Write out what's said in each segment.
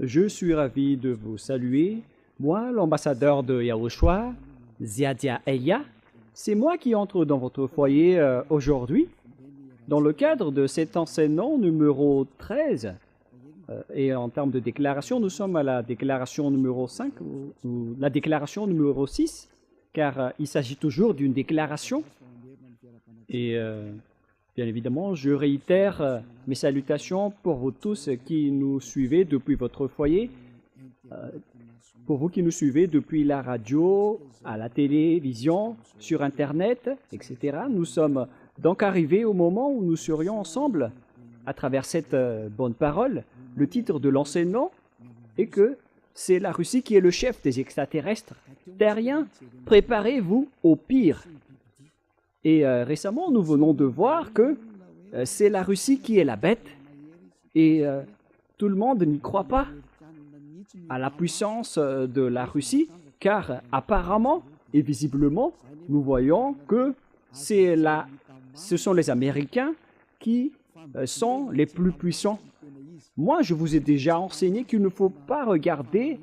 Je suis ravi de vous saluer. Moi, l'ambassadeur de Yahushua, Ziadia Elia, c'est moi qui entre dans votre foyer aujourd'hui dans le cadre de cet enseignement numéro 13. Et en termes de déclaration, nous sommes à la déclaration numéro 5 ou la déclaration numéro 6, car il s'agit toujours d'une déclaration. Et bien évidemment, je réitère mes salutations pour vous tous qui nous suivez depuis votre foyer, pour vous qui nous suivez depuis la radio, à la télévision, sur Internet, etc. Nous sommes donc arrivés au moment où nous serions ensemble à travers cette bonne parole. Le titre de l'enseignement est que c'est la Russie qui est le chef des extraterrestres terriens. Préparez-vous au pire. Et récemment, nous venons de voir que c'est la Russie qui est la bête et tout le monde n'y croit pas à la puissance de la Russie, car apparemment et visiblement, nous voyons que ce sont les Américains qui sont les plus puissants. Moi, je vous ai déjà enseigné qu'il ne faut pas regarder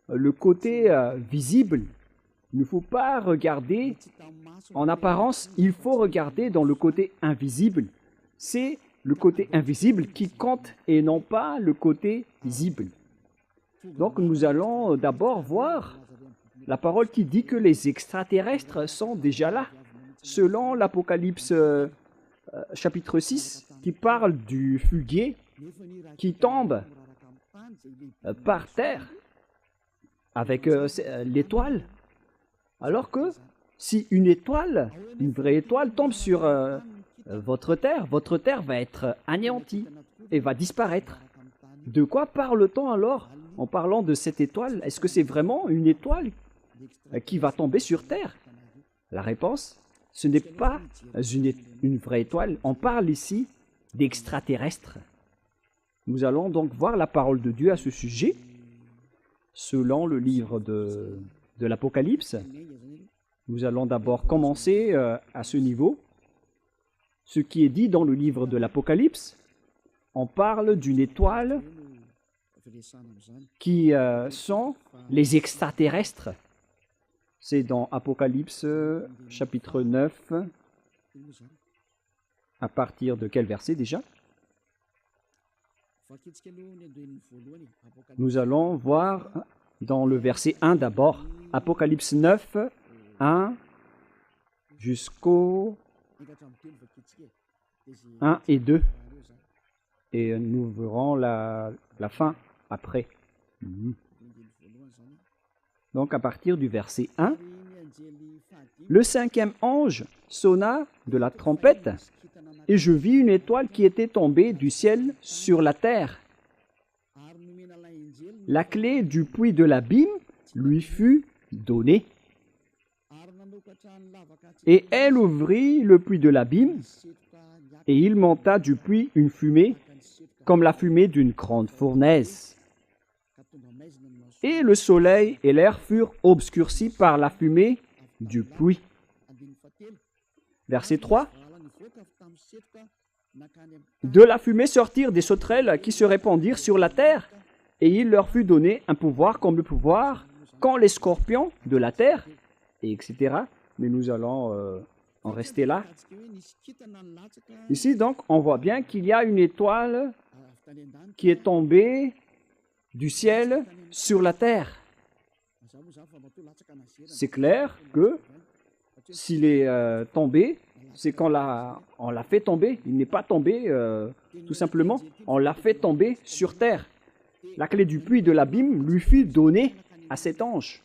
le côté visible. Il ne faut pas regarder en apparence, il faut regarder dans le côté invisible. C'est le côté invisible qui compte et non pas le côté visible. Donc nous allons d'abord voir la parole qui dit que les extraterrestres sont déjà là, selon l'Apocalypse chapitre 6, qui parle du fuguier qui tombe par terre avec l'étoile. Alors que si une étoile, une vraie étoile, tombe sur votre terre va être anéantie et va disparaître. De quoi parle-t-on alors en parlant de cette étoile? Est-ce que c'est vraiment une étoile qui va tomber sur terre? La réponse, ce n'est pas une vraie étoile. On parle ici d'extraterrestres. Nous allons donc voir la parole de Dieu à ce sujet, selon le livre de l'Apocalypse. Nous allons d'abord commencer à ce niveau. Ce qui est dit dans le livre de l'Apocalypse, on parle d'une étoile qui sont les extraterrestres. C'est dans Apocalypse chapitre 9, à partir de quel verset déjà? Nous allons voir dans le verset 1 d'abord, Apocalypse 9, 1 jusqu'au 1 et 2. Et nous verrons la fin après. Donc à partir du verset 1, le cinquième ange sonna de la trompette, et je vis une étoile qui était tombée du ciel sur la terre. La clé du puits de l'abîme lui fut donnée. Et elle ouvrit le puits de l'abîme, et il monta du puits une fumée, comme la fumée d'une grande fournaise. Et le soleil et l'air furent obscurcis par la fumée du puits. Verset 3. De la fumée sortirent des sauterelles qui se répandirent sur la terre, et il leur fut donné un pouvoir comme le pouvoir qu'ont les scorpions de la terre, et etc. Mais nous allons en rester là. Ici, donc, on voit bien qu'il y a une étoile qui est tombée du ciel sur la terre. C'est clair que s'il est tombé, c'est qu'on l'a fait tomber. Il n'est pas tombé tout simplement. On l'a fait tomber sur terre. La clé du puits de l'abîme lui fut donnée à cet ange.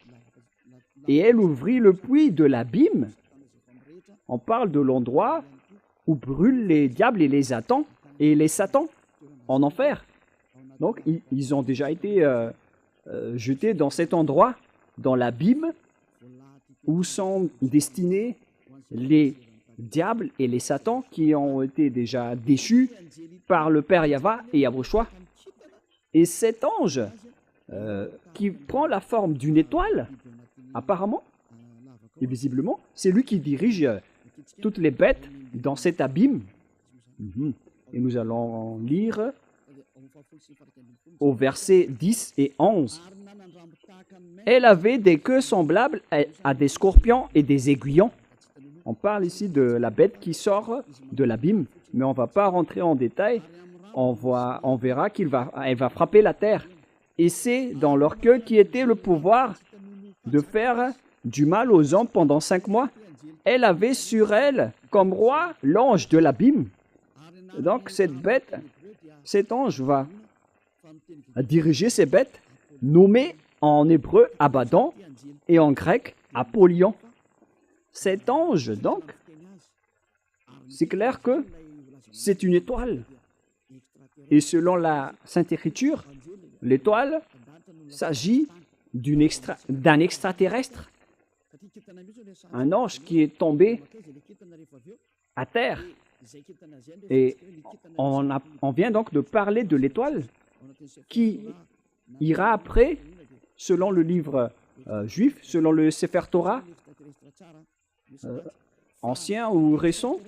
Et elle ouvrit le puits de l'abîme. On parle de l'endroit où brûlent les diables et les satans en enfer. Donc, ils ont déjà été jetés dans cet endroit, dans l'abîme, où sont destinés les diables et les satans qui ont été déjà déchus par le Père Yahva et Yahushua. Et cet ange qui prend la forme d'une étoile, apparemment et visiblement, c'est lui qui dirige toutes les bêtes dans cet abîme. Et nous allons lire au verset 10 et 11. Elle avait des queues semblables à des scorpions et des aiguillons. On parle ici de la bête qui sort de l'abîme, mais on ne va pas rentrer en détail. On verra qu'elle va frapper la terre. Et c'est dans leur queue qui était le pouvoir de faire du mal aux hommes pendant 5 mois. Elle avait sur elle, comme roi, l'ange de l'abîme. Donc cette bête, cet ange va diriger ces bêtes, nommées en hébreu Abaddon et en grec Apollyon. Cet ange, donc, c'est clair que c'est une étoile. Et selon la Sainte Écriture, l'étoile s'agit d'un extraterrestre, un ange qui est tombé à terre. Et on vient donc de parler de l'étoile qui ira après, selon le livre juif, selon le Sefer Torah, ancien ou récent,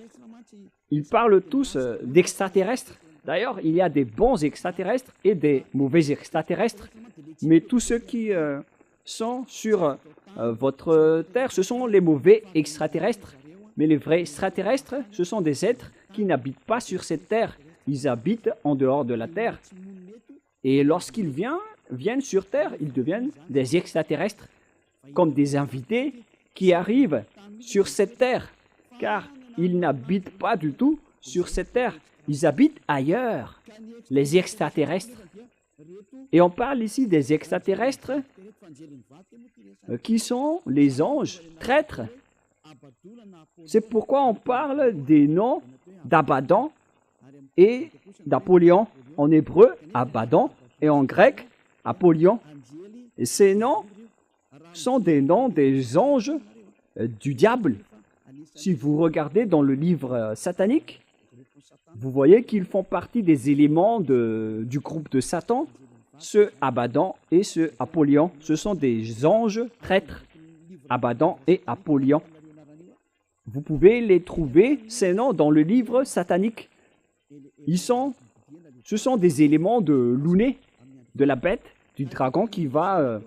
ils parlent tous d'extraterrestres. D'ailleurs, il y a des bons extraterrestres et des mauvais extraterrestres, mais tous ceux qui sont sur votre terre, ce sont les mauvais extraterrestres. Mais les vrais extraterrestres, ce sont des êtres qui n'habitent pas sur cette terre. Ils habitent en dehors de la terre. Et lorsqu'ils viennent sur terre, ils deviennent des extraterrestres, comme des invités qui arrivent sur cette terre, car ils n'habitent pas du tout sur cette terre. Ils habitent ailleurs, les extraterrestres. Et on parle ici des extraterrestres qui sont les anges traîtres. C'est pourquoi on parle des noms d'Abaddon et d'Apollyon. En hébreu, Abaddon, et en grec, Apollyon. Et ces noms sont des noms des anges du diable. Si vous regardez dans le livre satanique, vous voyez qu'ils font partie des éléments du groupe de Satan. Ce Abaddon et ce Apollyon, ce sont des anges traîtres, Abaddon et Apollyon. Vous pouvez les trouver, ces noms, dans le livre satanique. Ce sont des éléments de l'ouné, de la bête, du dragon qui va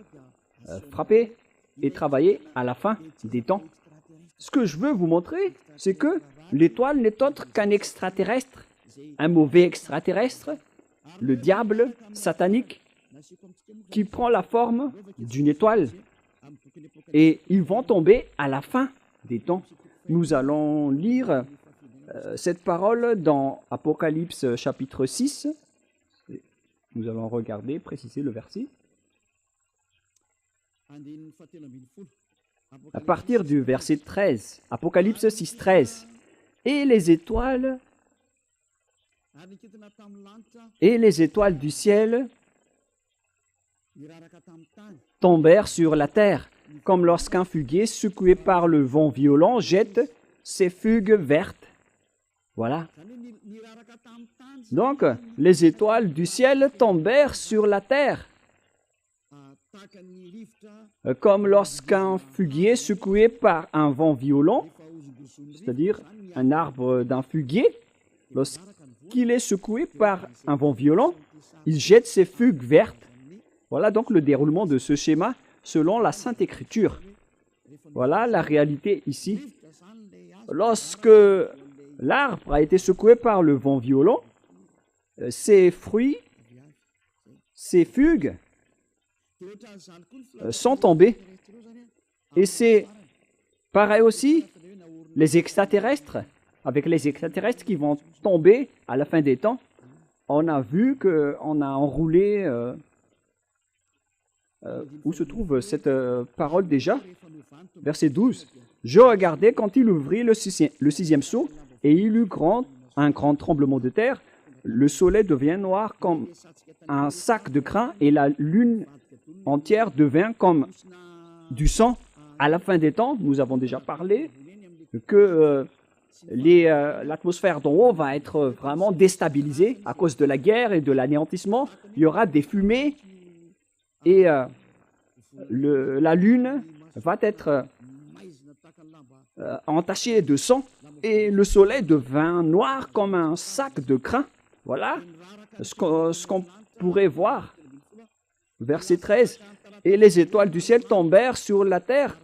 frapper et travailler à la fin des temps. Ce que je veux vous montrer, c'est que l'étoile n'est autre qu'un extraterrestre, un mauvais extraterrestre, le diable satanique, qui prend la forme d'une étoile. Et ils vont tomber à la fin des temps. Nous allons lire cette parole dans Apocalypse chapitre 6. Nous allons regarder, préciser le verset. À partir du verset 13, Apocalypse 6, 13. Et les étoiles du ciel tombèrent sur la terre, comme lorsqu'un figuier secoué par le vent violent jette ses figues vertes. Voilà. Donc, les étoiles du ciel tombèrent sur la terre, comme lorsqu'un figuier secoué par un vent violent, c'est-à-dire un arbre d'un figuier, lorsqu'il est secoué par un vent violent, il jette ses figues vertes. Voilà donc le déroulement de ce schéma selon la Sainte Écriture. Voilà la réalité ici. Lorsque l'arbre a été secoué par le vent violent, ses fruits, ses figues sont tombées. Et c'est pareil aussi, les extraterrestres, avec les extraterrestres qui vont tomber à la fin des temps. On a vu qu'on a enroulé... où se trouve cette parole déjà? Verset 12. « Je regardais quand il ouvrit le sixième sceau, et il eut un grand tremblement de terre. Le soleil devient noir comme un sac de crin, et la lune entière devint comme du sang. » À la fin des temps, nous avons déjà parlé que l'atmosphère d'en haut va être vraiment déstabilisée à cause de la guerre et de l'anéantissement. Il y aura des fumées, et la lune va être entachée de sang, et le soleil devint noir comme un sac de crin. Voilà ce qu'on pourrait voir. Verset 13. Et les étoiles du ciel tombèrent sur la terre.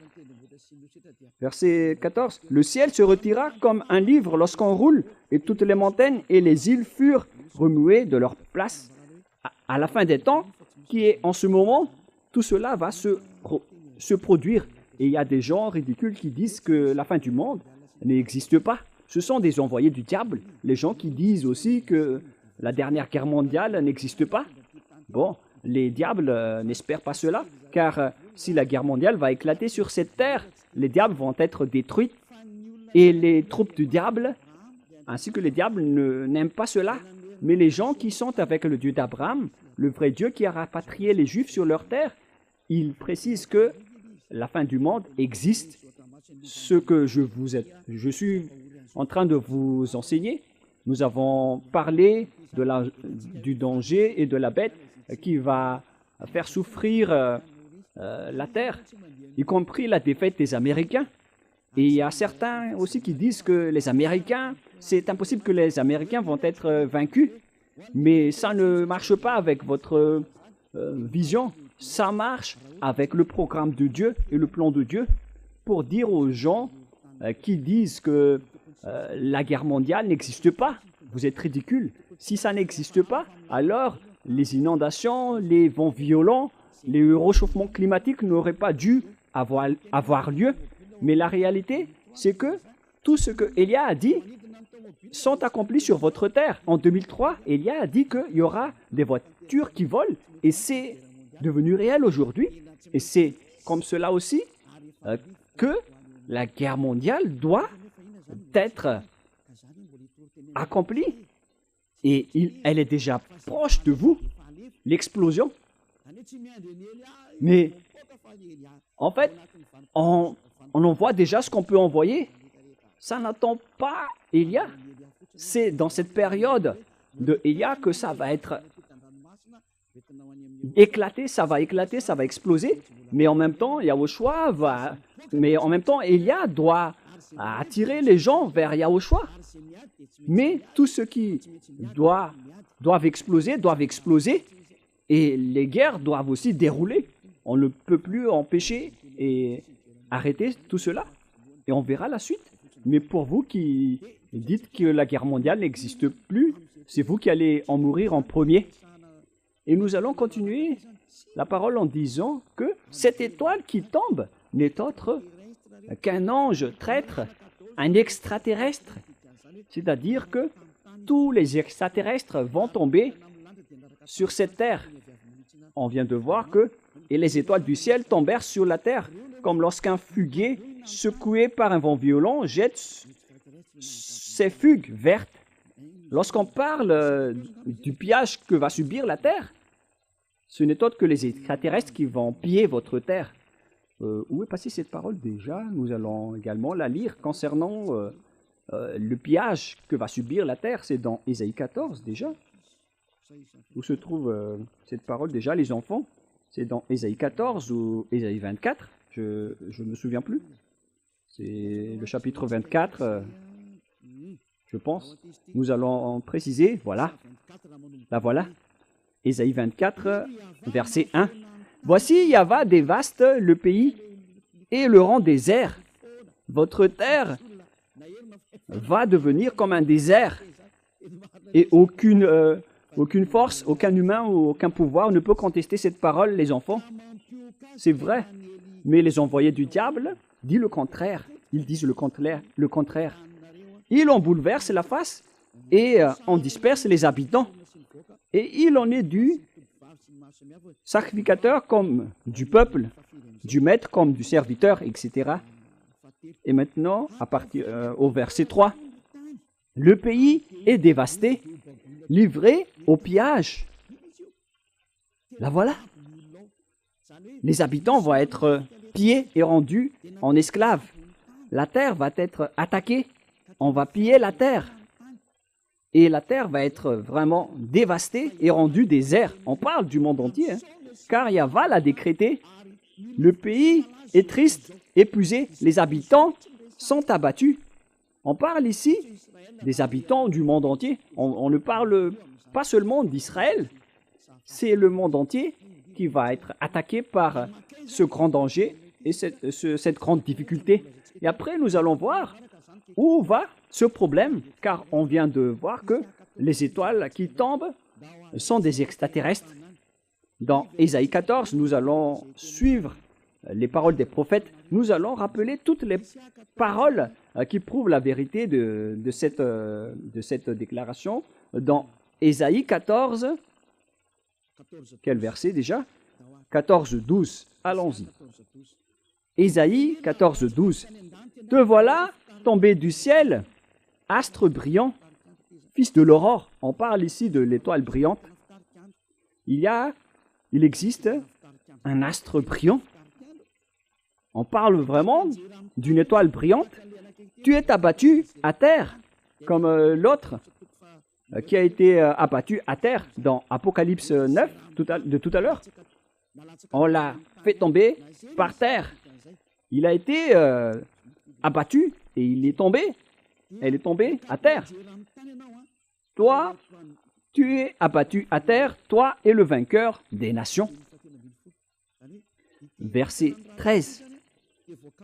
Verset 14. Le ciel se retira comme un livre lorsqu'on roule, et toutes les montagnes et les îles furent remuées de leur place. À la fin des temps, qui est en ce moment, tout cela va se produire. Et il y a des gens ridicules qui disent que la fin du monde n'existe pas. Ce sont des envoyés du diable. Les gens qui disent aussi que la dernière guerre mondiale n'existe pas. Bon, les diables n'espèrent pas cela, car si la guerre mondiale va éclater sur cette terre, les diables vont être détruits. Et les troupes du diable, ainsi que les diables, n'aiment pas cela. Mais les gens qui sont avec le Dieu d'Abraham, le vrai Dieu qui a rapatrié les Juifs sur leur terre, ils précisent que la fin du monde existe. Ce que je suis en train de vous enseigner, nous avons parlé du danger et de la bête qui va faire souffrir la terre, y compris la défaite des Américains. Et il y a certains aussi qui disent que les Américains, c'est impossible que les Américains vont être vaincus. Mais ça ne marche pas avec votre vision. Ça marche avec le programme de Dieu et le plan de Dieu pour dire aux gens qui disent que la guerre mondiale n'existe pas. Vous êtes ridicules. Si ça n'existe pas, alors les inondations, les vents violents, les réchauffements climatiques n'auraient pas dû avoir lieu. Mais la réalité, c'est que tout ce que Élia a dit sont accomplis sur votre terre. En 2003, Élia a dit qu'il y aura des voitures qui volent et c'est devenu réel aujourd'hui. Et c'est comme cela aussi que la guerre mondiale doit être accomplie. Et elle est déjà proche de vous, l'explosion. Mais en fait, on envoie déjà ce qu'on peut envoyer. Ça n'attend pas Élia. C'est dans cette période de Élia que ça va être éclaté, ça va exploser. Mais en même temps, Élia doit attirer les gens vers Yahushua. Mais tous ceux qui doivent exploser, et les guerres doivent aussi dérouler. On ne peut plus empêcher et arrêter tout cela. Et on verra la suite. Mais pour vous qui dites que la guerre mondiale n'existe plus, c'est vous qui allez en mourir en premier. Et nous allons continuer la parole en disant que cette étoile qui tombe n'est autre qu'un ange traître, un extraterrestre. C'est-à-dire que tous les extraterrestres vont tomber sur cette terre. On vient de voir que et les étoiles du ciel tombèrent sur la terre, comme lorsqu'un fuguier secoué par un vent violent jette ses fugues vertes. Lorsqu'on parle du pillage que va subir la terre, ce n'est autre que les extraterrestres qui vont piller votre terre. Où est passée cette parole déjà? Nous allons également la lire concernant le pillage que va subir la terre. C'est dans Ésaïe 14 déjà. Où se trouve cette parole déjà, les enfants? C'est dans Ésaïe 14 ou Ésaïe 24, je ne me souviens plus. C'est le chapitre 24, je pense. Nous allons en préciser, voilà. La voilà. Ésaïe 24, verset 1. Voici, Yahva dévaste le pays et le rend désert. Votre terre va devenir comme un désert et aucune force, aucun humain ou aucun pouvoir ne peut contester cette parole, les enfants. C'est vrai. Mais les envoyés du diable disent le contraire. Ils disent le contraire. Ils en bouleversent la face et en dispersent les habitants. Et il en est du sacrificateur comme du peuple, du maître comme du serviteur, etc. Et maintenant, à partir au verset 3, le pays est dévasté, livré au pillage. La voilà. Les habitants vont être pillés et rendus en esclaves. La terre va être attaquée. On va piller la terre. Et la terre va être vraiment dévastée et rendue désert. On parle du monde entier, hein, car Yahva l'a décrété. Le pays est triste, épuisé. Les habitants sont abattus. On parle ici des habitants du monde entier. On ne parle pas seulement d'Israël, c'est le monde entier qui va être attaqué par ce grand danger et cette grande difficulté. Et après, nous allons voir où va ce problème, car on vient de voir que les étoiles qui tombent sont des extraterrestres. Dans Ésaïe 14, nous allons suivre les paroles des prophètes. Nous allons rappeler toutes les paroles qui prouvent la vérité de cette déclaration. Dans Ésaïe 14, quel verset déjà? 14, 12. Allons-y. Ésaïe 14, 12. Te voilà tombé du ciel, astre brillant, fils de l'aurore. On parle ici de l'étoile brillante. Il existe un astre brillant. On parle vraiment d'une étoile brillante. Tu es abattu à terre, comme l'autre qui a été abattu à terre dans Apocalypse 9 de tout à l'heure. On l'a fait tomber par terre. Il a été abattu et il est tombé. Elle est tombée à terre. Toi, tu es abattu à terre, toi et le vainqueur des nations. Verset 13.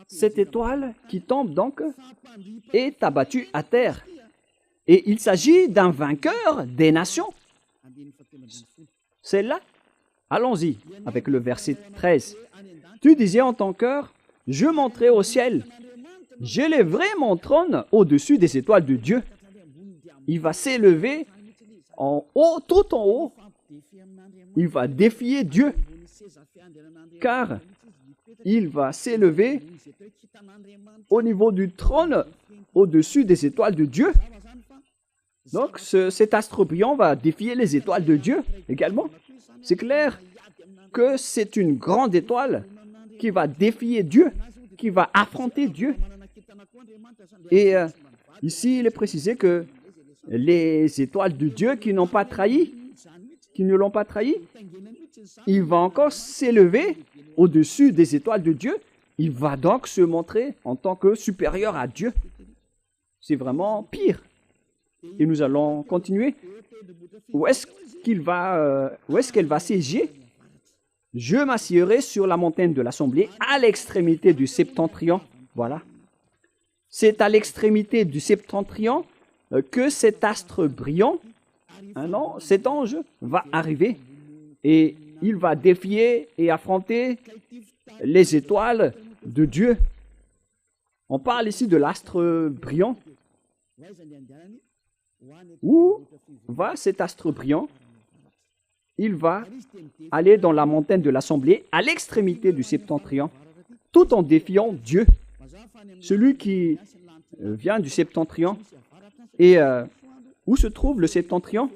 Cette étoile qui tombe donc est abattue à terre. Et il s'agit d'un vainqueur des nations. C'est là. Allons-y avec le verset 13. Tu disais en ton cœur, je monterai au ciel. J'élèverai mon trône au-dessus des étoiles de Dieu. Il va s'élever en haut, tout en haut. Il va défier Dieu. Car il va s'élever au niveau du trône au-dessus des étoiles de Dieu. Donc cet astre brillant va défier les étoiles de Dieu également. C'est clair que c'est une grande étoile qui va défier Dieu, qui va affronter Dieu. Et ici, il est précisé que les étoiles de Dieu qui n'ont pas trahi, qui ne l'ont pas trahi, il va encore s'élever au-dessus des étoiles de Dieu. Il va donc se montrer en tant que supérieur à Dieu. C'est vraiment pire. Et nous allons continuer. Où est-ce qu'elle va siéger? Je m'assiérai sur la montagne de l'Assemblée à l'extrémité du septentrion. Voilà. C'est à l'extrémité du septentrion que cet astre brillant, non, cet ange va arriver et il va défier et affronter les étoiles de Dieu. On parle ici de l'astre brillant. Où va cet astre brillant? Il va aller dans la montagne de l'Assemblée à l'extrémité du septentrion, tout en défiant Dieu. Celui qui vient du septentrion. Et où se trouve le septentrion?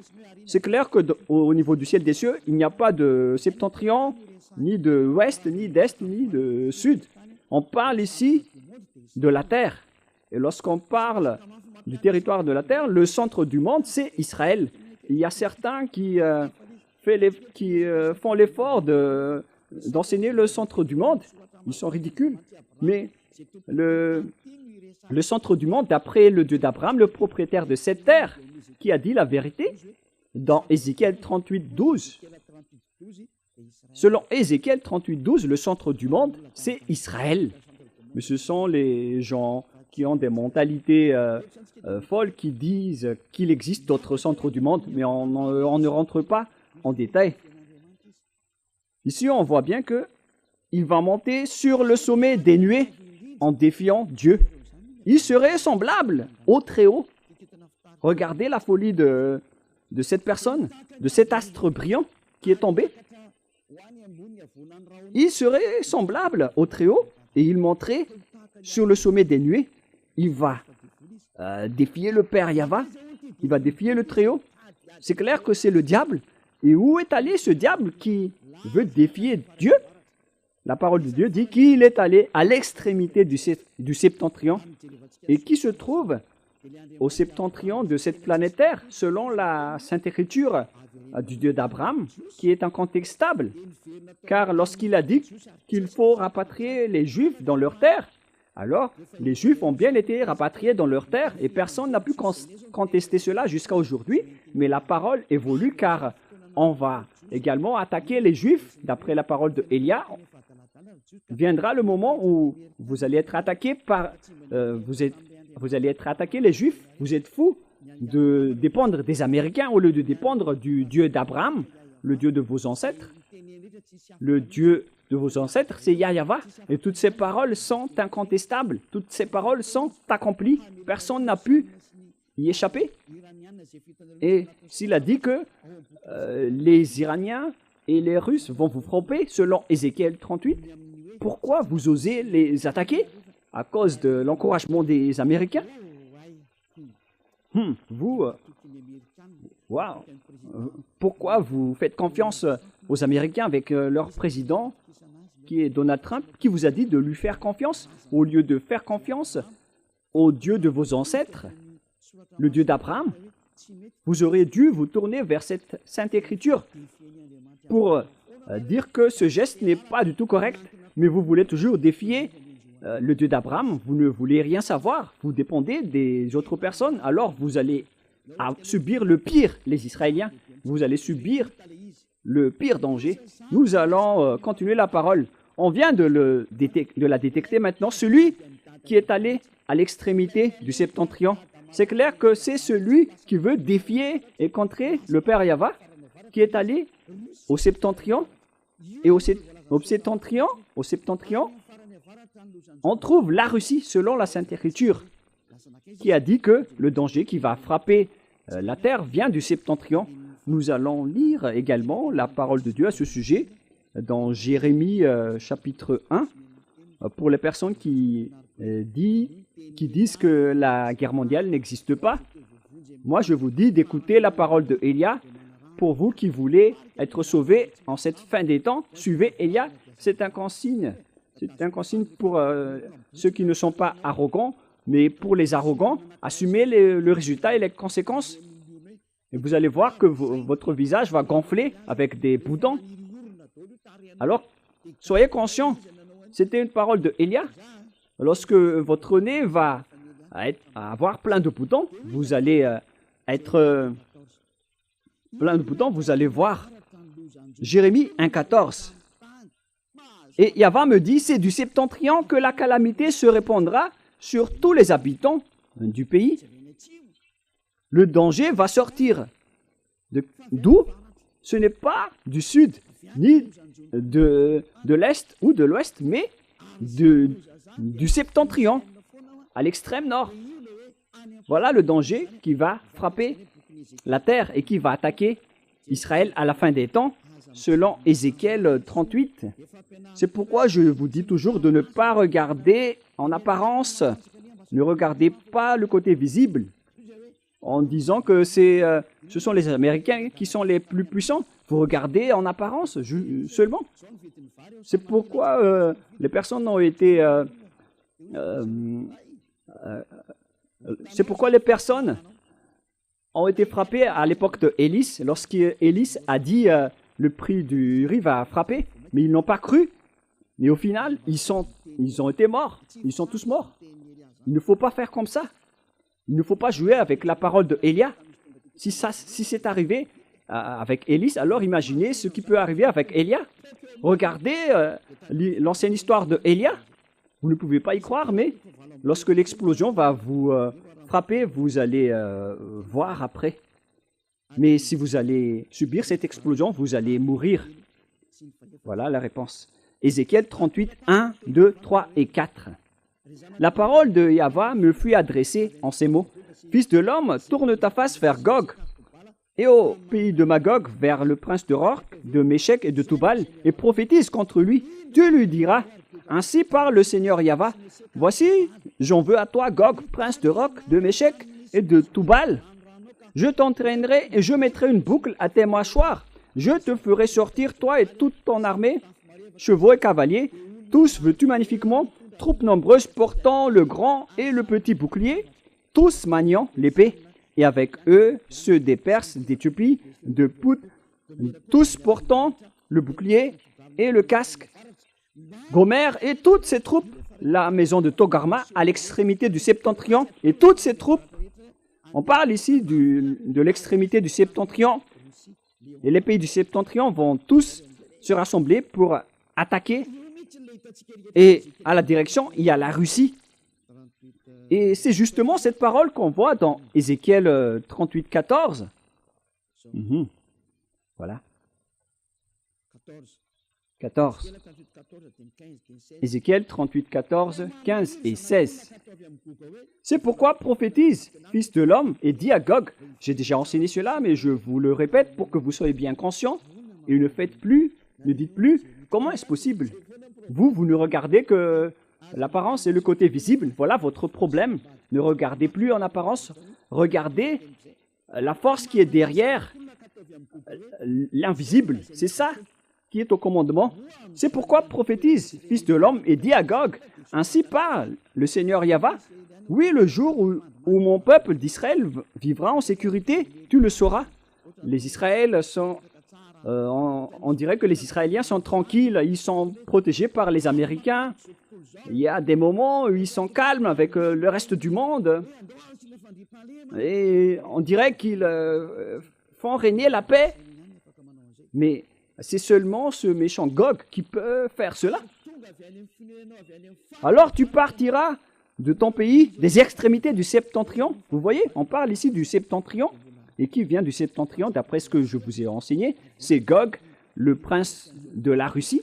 C'est clair qu'au niveau du ciel des cieux, il n'y a pas de septentrion, ni de ouest, ni d'est, ni de sud. On parle ici de la terre. Et lorsqu'on parle du territoire de la terre, le centre du monde, c'est Israël. Il y a certains qui font l'effort d'enseigner le centre du monde. Ils sont ridicules. Mais le centre du monde, d'après le Dieu d'Abraham, le propriétaire de cette terre, qui a dit la vérité, dans Ézéchiel 38, 12. Selon Ézéchiel 38, 12, le centre du monde, c'est Israël. Mais ce sont les gens qui ont des mentalités folles, qui disent qu'il existe d'autres centres du monde, mais on ne rentre pas en détail. Ici, on voit bien qu'il va monter sur le sommet des nuées en défiant Dieu. Il serait semblable au Très-Haut. Regardez la folie de cette personne, de cet astre brillant qui est tombé. Il serait semblable au Très-Haut et il monterait sur le sommet des nuées. Il va défier le Père Yahva, il va défier le Très-Haut. C'est clair que c'est le diable. Et où est allé ce diable qui veut défier Dieu? La parole de Dieu dit qu'il est allé à l'extrémité du septentrion et qui se trouve au septentrion de cette planète Terre, selon la Sainte Écriture du Dieu d'Abraham, qui est incontestable. Car lorsqu'il a dit qu'il faut rapatrier les Juifs dans leur terre, Alors, les Juifs ont bien été rapatriés dans leur terre et personne n'a pu contester cela jusqu'à aujourd'hui, mais la parole évolue car on va également attaquer les Juifs, d'après la parole de Élia. Viendra le moment où vous allez être attaqués vous allez être attaqués les Juifs. Vous êtes fous de dépendre des Américains au lieu de dépendre du Dieu d'Abraham, le Dieu de vos ancêtres. Le Dieu de vos ancêtres, c'est Yahweh. Et toutes ces paroles sont incontestables. Toutes ces paroles sont accomplies. Personne n'a pu y échapper. Et s'il a dit que les Iraniens et les Russes vont vous frapper, selon Ézéchiel 38, pourquoi vous osez les attaquer? À cause de l'encouragement des Américains? Pourquoi vous faites confiance aux Américains avec leur président, qui est Donald Trump, qui vous a dit de lui faire confiance au lieu de faire confiance au Dieu de vos ancêtres, le Dieu d'Abraham? Vous auriez dû vous tourner vers cette Sainte Écriture pour dire que ce geste n'est pas du tout correct, mais vous voulez toujours défier le Dieu d'Abraham. Vous ne voulez rien savoir, vous dépendez des autres personnes, alors vous allez subir le pire, les Israéliens. Vous allez subir le pire danger. Nous allons continuer la parole. On vient de la détecter maintenant. Celui qui est allé à l'extrémité du septentrion, c'est clair que c'est celui qui veut défier et contrer le Père Yahweh, qui est allé au septentrion. Et au septentrion, on trouve la Russie, selon la Sainte Écriture, qui a dit que le danger qui va frapper la terre vient du septentrion. Nous allons lire également la parole de Dieu à ce sujet dans Jérémie chapitre 1, pour les personnes qui disent que la guerre mondiale n'existe pas. Moi, je vous dis d'écouter la parole de Élia. Pour vous qui voulez être sauvés en cette fin des temps, suivez Élia. C'est un consigne. C'est un consigne pour ceux qui ne sont pas arrogants, mais pour les arrogants, assumez le résultat et les conséquences. Et vous allez voir que votre visage va gonfler avec des boutons. Alors, soyez conscients. C'était une parole de Élia. Lorsque votre nez va avoir plein de boutons, vous allez être plein de boutons, vous allez voir. Jérémie 1,14. Et Yahweh me dit, c'est du septentrion que la calamité se répandra sur tous les habitants du pays. Le danger va sortir d'où? Ce n'est pas du sud, ni de l'est ou de l'ouest, mais du septentrion, à l'extrême nord. Voilà le danger qui va frapper la terre et qui va attaquer Israël à la fin des temps, selon Ézéchiel 38. C'est pourquoi je vous dis toujours de ne pas regarder en apparence, ne regardez pas le côté visible, en disant que ce sont les Américains qui sont les plus puissants. Vous regardez en apparence seulement. C'est pourquoi les personnes ont été... c'est pourquoi les personnes ont été frappées à l'époque de Élie, lorsqu'Élie a dit le prix du riz va frapper, mais ils n'ont pas cru. Mais au final, ils ont été morts. Ils sont tous morts. Il ne faut pas faire comme ça. Il ne faut pas jouer avec la parole de Élia. Si c'est arrivé avec Élie, alors imaginez ce qui peut arriver avec Élia. Regardez l'ancienne histoire de Élia. Vous ne pouvez pas y croire, mais lorsque l'explosion va vous frapper, vous allez voir après. Mais si vous allez subir cette explosion, vous allez mourir. Voilà la réponse. Ézéchiel 38, 1, 2, 3 et 4. La parole de Yahweh me fut adressée en ces mots. Fils de l'homme, tourne ta face vers Gog, et au pays de Magog, vers le prince de Roc, de Méchec et de Toubal, et prophétise contre lui. Tu lui diras, ainsi parle le Seigneur Yahweh, voici, j'en veux à toi, Gog, prince de Roc, de Méchec et de Toubal. Je t'entraînerai et je mettrai une boucle à tes mâchoires. Je te ferai sortir, toi et toute ton armée, chevaux et cavaliers, tous vêtus magnifiquement, troupes nombreuses portant le grand et le petit bouclier, tous maniant l'épée, et avec eux ceux des Perses, d'Éthiopie, de Pout, tous portant le bouclier et le casque. Gomer et toutes ses troupes la maison de Togarma à l'extrémité du septentrion et toutes ses troupes. On parle ici de l'extrémité du septentrion et les pays du septentrion vont tous se rassembler pour attaquer. Et à la direction, il y a la Russie. Et c'est justement cette parole qu'on voit dans Ézéchiel 38, 14. Voilà. 14. Ézéchiel 38, 14, 15 et 16. C'est pourquoi prophétise, fils de l'homme, et dis à Gog, j'ai déjà enseigné cela, mais je vous le répète pour que vous soyez bien conscients, et ne dites plus, comment est-ce possible? Vous ne regardez que l'apparence et le côté visible, voilà votre problème. Ne regardez plus en apparence, regardez la force qui est derrière l'invisible, c'est ça qui est au commandement. C'est pourquoi prophétise, fils de l'homme, et dis à Gog, ainsi parle le Seigneur Yahva, oui, le jour où mon peuple d'Israël vivra en sécurité, tu le sauras. Les Israéliens sont, on dirait que les Israéliens sont tranquilles, ils sont protégés par les Américains. Il y a des moments où ils sont calmes avec le reste du monde. Et on dirait qu'ils font régner la paix. Mais c'est seulement ce méchant Gog qui peut faire cela. Alors tu partiras de ton pays, des extrémités du septentrion. Vous voyez, on parle ici du septentrion. Et qui vient du septentrion, d'après ce que je vous ai enseigné, c'est Gog, le prince de la Russie.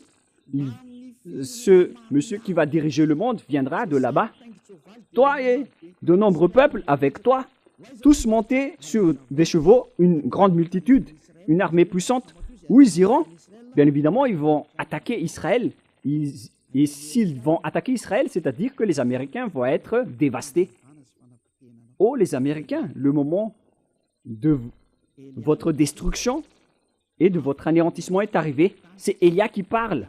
Ce monsieur qui va diriger le monde viendra de là-bas. Toi et de nombreux peuples avec toi, tous montés sur des chevaux, une grande multitude, une armée puissante. Où ils iront? Bien évidemment, ils vont attaquer Israël. Et s'ils vont attaquer Israël, c'est-à-dire que les Américains vont être dévastés. Oh, les Américains, le moment de votre destruction et de votre anéantissement est arrivé. C'est Élia qui parle.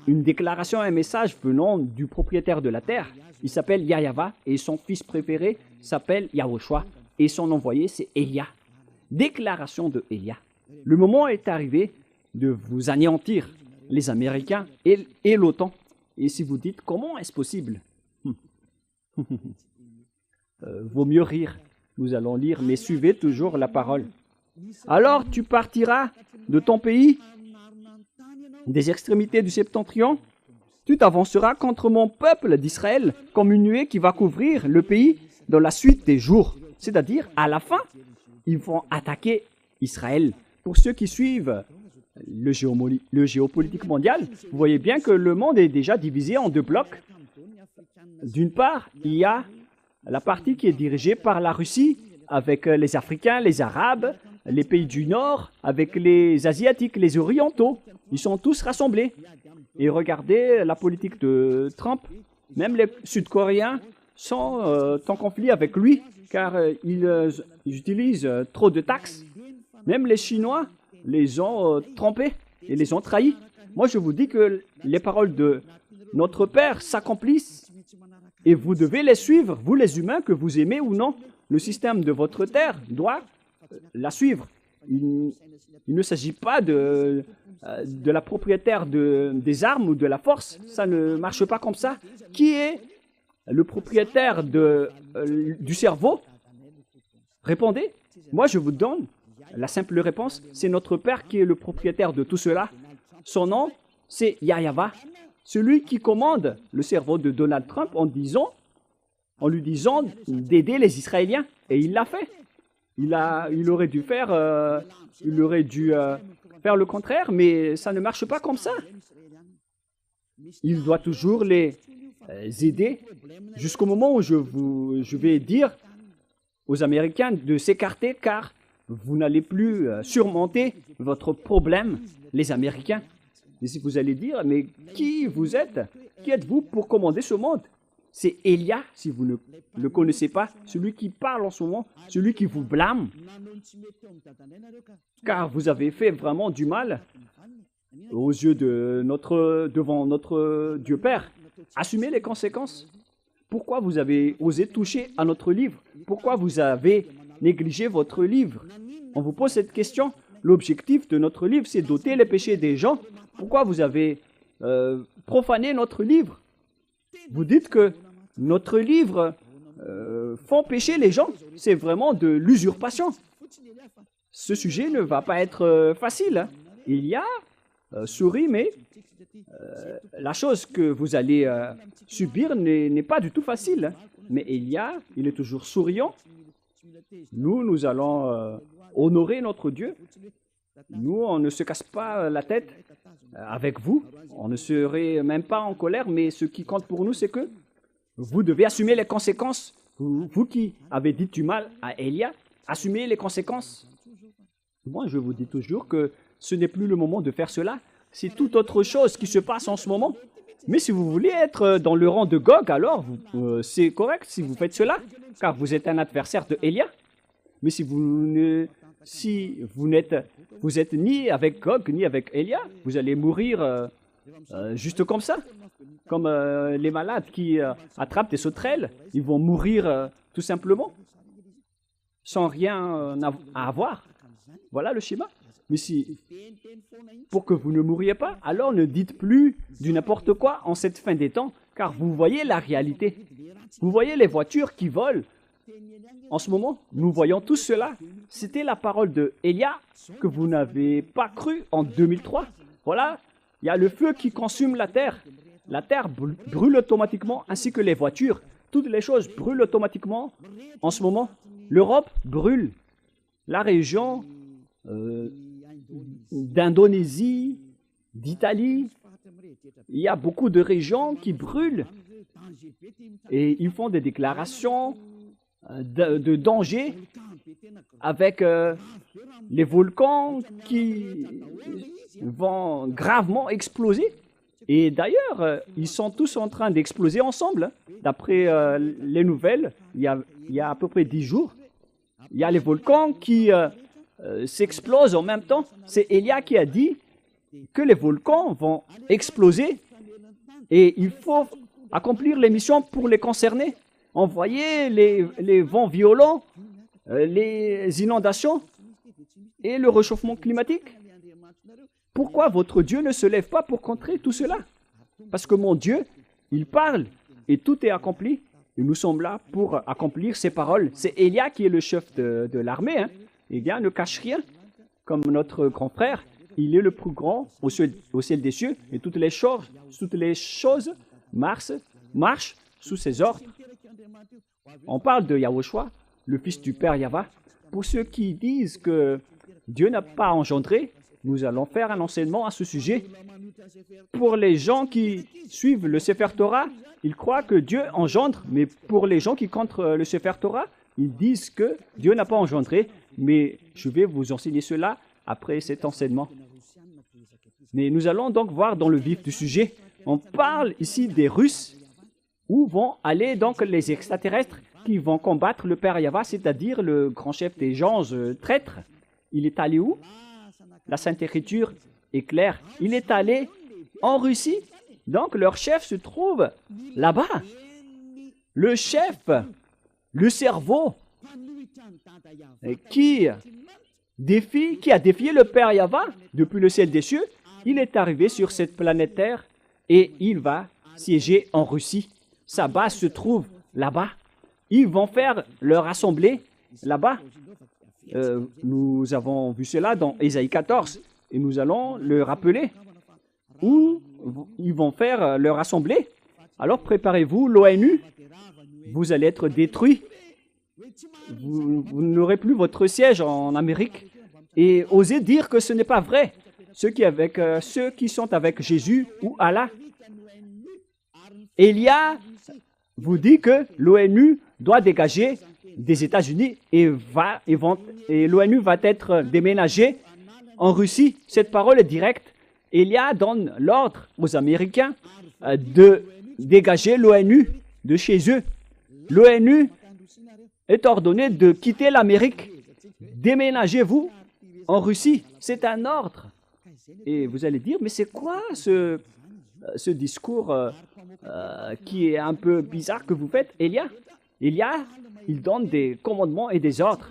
Une déclaration, un message venant du propriétaire de la terre. Il s'appelle Yahva et son fils préféré s'appelle Yahushua. Et son envoyé, c'est Élia. Déclaration de Élia. Le moment est arrivé de vous anéantir, les Américains et l'OTAN. Et si vous dites, comment est-ce possible? Vaut mieux rire. Nous allons lire, mais suivez toujours la parole. Alors tu partiras de ton pays, des extrémités du septentrion, tu t'avanceras contre mon peuple d'Israël comme une nuée qui va couvrir le pays dans la suite des jours. C'est-à-dire, à la fin, ils vont attaquer Israël. Pour ceux qui suivent le géopolitique mondial, vous voyez bien que le monde est déjà divisé en deux blocs. D'une part, il y a la partie qui est dirigée par la Russie, avec les Africains, les Arabes, les pays du Nord, avec les Asiatiques, les Orientaux. Ils sont tous rassemblés. Et regardez la politique de Trump. Même les Sud-Coréens sont en conflit avec lui, car ils utilisent trop de taxes. Même les Chinois les ont trompés et les ont trahis. Moi, je vous dis que les paroles de notre Père s'accomplissent et vous devez les suivre, vous les humains, que vous aimez ou non. Le système de votre terre doit la suivre. Il ne s'agit pas de la propriétaire des armes ou de la force. Ça ne marche pas comme ça. Qui est le propriétaire du cerveau? Répondez. Moi, je vous donne la simple réponse. C'est notre Père qui est le propriétaire de tout cela. Son nom, c'est Yahva. Celui qui commande le cerveau de Donald Trump en lui disant d'aider les Israéliens. Et il l'a fait. Il aurait dû faire le contraire, mais ça ne marche pas comme ça. Il doit toujours les aider jusqu'au moment où je vais dire aux Américains de s'écarter, car vous n'allez plus surmonter votre problème, les Américains. Et si vous allez dire, mais qui vous êtes? Qui êtes-vous pour commander ce monde? C'est Élia, si vous ne le connaissez pas, celui qui parle en ce moment, celui qui vous blâme. Car vous avez fait vraiment du mal aux yeux devant notre Dieu Père. Assumez les conséquences. Pourquoi vous avez osé toucher à notre livre? Pourquoi vous avez négligé votre livre? On vous pose cette question. L'objectif de notre livre, c'est d'ôter les péchés des gens. Pourquoi vous avez profané notre livre? Vous dites que notre livre font pécher les gens. C'est vraiment de l'usurpation. Ce sujet ne va pas être facile, hein. Il y a souris, mais la chose que vous allez subir n'est pas du tout facile, hein. Mais il est toujours souriant. Nous allons honorer notre Dieu. Nous, on ne se casse pas la tête avec vous. On ne serait même pas en colère, mais ce qui compte pour nous, c'est que vous devez assumer les conséquences. Vous qui avez dit du mal à Élia, assumez les conséquences. Moi, je vous dis toujours que ce n'est plus le moment de faire cela. C'est toute autre chose qui se passe en ce moment. Mais si vous voulez être dans le rang de Gog, alors c'est correct si vous faites cela, car vous êtes un adversaire de Élia. Mais si vous êtes ni avec Gog ni avec Élia, vous allez mourir juste comme ça. Comme les malades qui attrapent des sauterelles, ils vont mourir tout simplement, sans rien à avoir. Voilà le schéma. Mais pour que vous ne mouriez pas, alors ne dites plus du n'importe quoi en cette fin des temps, car vous voyez la réalité. Vous voyez les voitures qui volent. En ce moment, nous voyons tout cela. C'était la parole de Élia que vous n'avez pas cru en 2003. Voilà, il y a le feu qui consume la terre. La terre brûle automatiquement, ainsi que les voitures. Toutes les choses brûlent automatiquement. En ce moment, l'Europe brûle. La région d'Indonésie, d'Italie, il y a beaucoup de régions qui brûlent. Et ils font des déclarations de danger avec les volcans qui vont gravement exploser. Et d'ailleurs, ils sont tous en train d'exploser ensemble. D'après les nouvelles, il y a à peu près 10 jours, il y a les volcans qui s'explosent en même temps. C'est Élia qui a dit que les volcans vont exploser et il faut accomplir les missions pour les concerner. Envoyer les vents violents, les inondations et le réchauffement climatique. Pourquoi votre Dieu ne se lève pas pour contrer tout cela? Parce que mon Dieu, il parle et tout est accompli. Et nous sommes là pour accomplir ses paroles. C'est Élia qui est le chef de l'armée, hein. Élia ne cache rien. Comme notre grand frère, il est le plus grand au ciel des cieux et toutes les choses marchent sous ses ordres. On parle de Yahushua, le fils du Père Yahva. Pour ceux qui disent que Dieu n'a pas engendré, nous allons faire un enseignement à ce sujet. Pour les gens qui suivent le Sefer Torah, ils croient que Dieu engendre, mais pour les gens qui contre le Sefer Torah, ils disent que Dieu n'a pas engendré, mais je vais vous enseigner cela après cet enseignement. Mais nous allons donc voir dans le vif du sujet. On parle ici des Russes, où vont aller donc les extraterrestres qui vont combattre le Père Yahva, c'est-à-dire le grand chef des anges traîtres. Il est allé où? La Sainte Écriture est claire. Il est allé en Russie. Donc leur chef se trouve là-bas. Le chef, le cerveau, qui a défié le Père Yahva depuis le ciel des cieux, il est arrivé sur cette planète Terre et il va siéger en Russie. Sa base se trouve là-bas. Ils vont faire leur assemblée là-bas. Nous avons vu cela dans Ésaïe 14 et nous allons le rappeler. Où ils vont faire leur assemblée. Alors préparez-vous, l'ONU, vous allez être détruits. Vous n'aurez plus votre siège en Amérique. Et osez dire que ce n'est pas vrai. Ceux qui sont avec Jésus ou Allah. Élia vous dit que l'ONU doit dégager des États-Unis et l'ONU va être déménagée en Russie. Cette parole est directe. Élia donne l'ordre aux Américains de dégager l'ONU de chez eux. L'ONU est ordonnée de quitter l'Amérique. Déménagez-vous en Russie. C'est un ordre. Et vous allez dire, mais c'est quoi ce discours qui est un peu bizarre que vous faites, Élia? Élia, il donne des commandements et des ordres.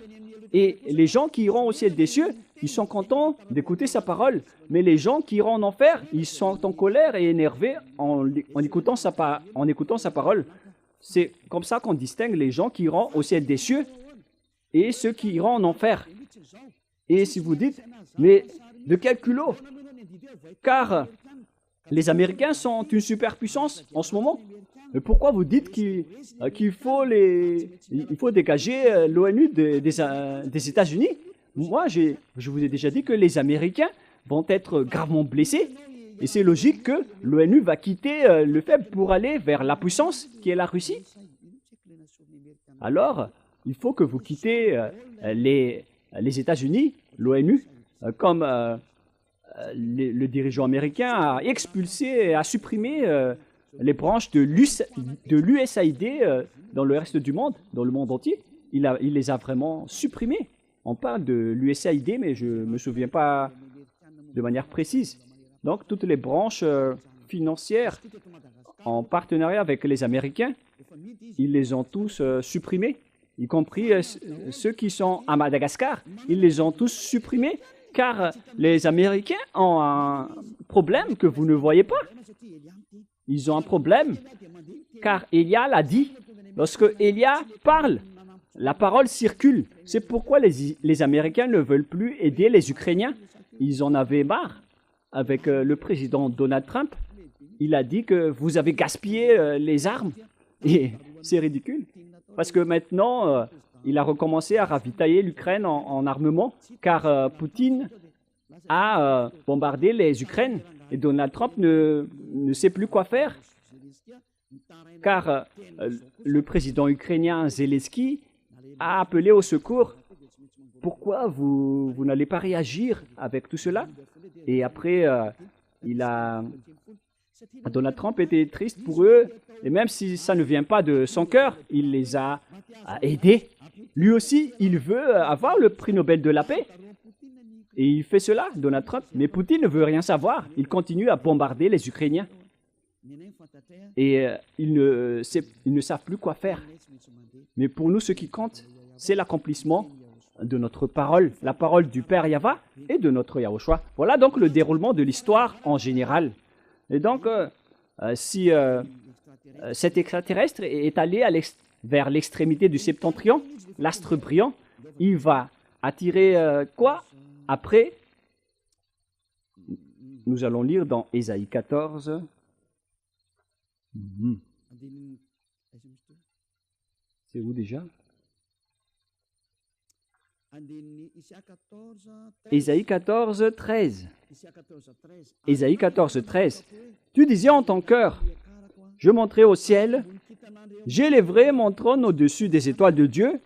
Et les gens qui iront au ciel des cieux, ils sont contents d'écouter sa parole. Mais les gens qui iront en enfer, ils sont en colère et énervés en écoutant sa parole. C'est comme ça qu'on distingue les gens qui iront au ciel des cieux et ceux qui iront en enfer. Et si vous dites, mais de quel culot? Car les Américains sont une superpuissance en ce moment. Mais pourquoi vous dites qu'il faut dégager l'ONU des États-Unis? Moi, je vous ai déjà dit que les Américains vont être gravement blessés. Et c'est logique que l'ONU va quitter le faible pour aller vers la puissance qui est la Russie. Alors, il faut que vous quittez les États-Unis, l'ONU, comme le dirigeant américain a expulsé et a supprimé les branches de l'USAID dans le reste du monde, dans le monde entier. Il les a vraiment supprimées. On parle de l'USAID, mais je ne me souviens pas de manière précise. Donc, toutes les branches financières en partenariat avec les Américains, ils les ont tous supprimées, y compris ceux qui sont à Madagascar. Ils les ont tous supprimés, car les Américains ont un problème que vous ne voyez pas. Ils ont un problème, car Elia l'a dit. Lorsque Elia parle, la parole circule. C'est pourquoi les Américains ne veulent plus aider les Ukrainiens. Ils en avaient marre. Avec le président Donald Trump, il a dit que vous avez gaspillé les armes. Et c'est ridicule, parce que maintenant, il a recommencé à ravitailler l'Ukraine en armement, car Poutine a bombardé les Ukraines. Et Donald Trump ne sait plus quoi faire, car le président ukrainien Zelensky a appelé au secours. Pourquoi vous n'allez pas réagir avec tout cela? Et après, Donald Trump était triste pour eux, et même si ça ne vient pas de son cœur, il les a aidés. Lui aussi, il veut avoir le prix Nobel de la paix. Et il fait cela, Donald Trump. Mais Poutine ne veut rien savoir. Il continue à bombarder les Ukrainiens. Et ils ne savent plus quoi faire. Mais pour nous, ce qui compte, c'est l'accomplissement de notre parole, la parole du Père Yahva et de notre Yahushua. Voilà donc le déroulement de l'histoire en général. Et donc, si cet extraterrestre est allé vers l'extrémité du septentrion, l'astre brillant, il va attirer quoi? Après, nous allons lire dans Ésaïe 14. C'est où déjà? Ésaïe 14, 13. Ésaïe 14, 13. Tu disais en ton cœur, je monterai au ciel, j'élèverai mon trône au-dessus des étoiles de Dieu,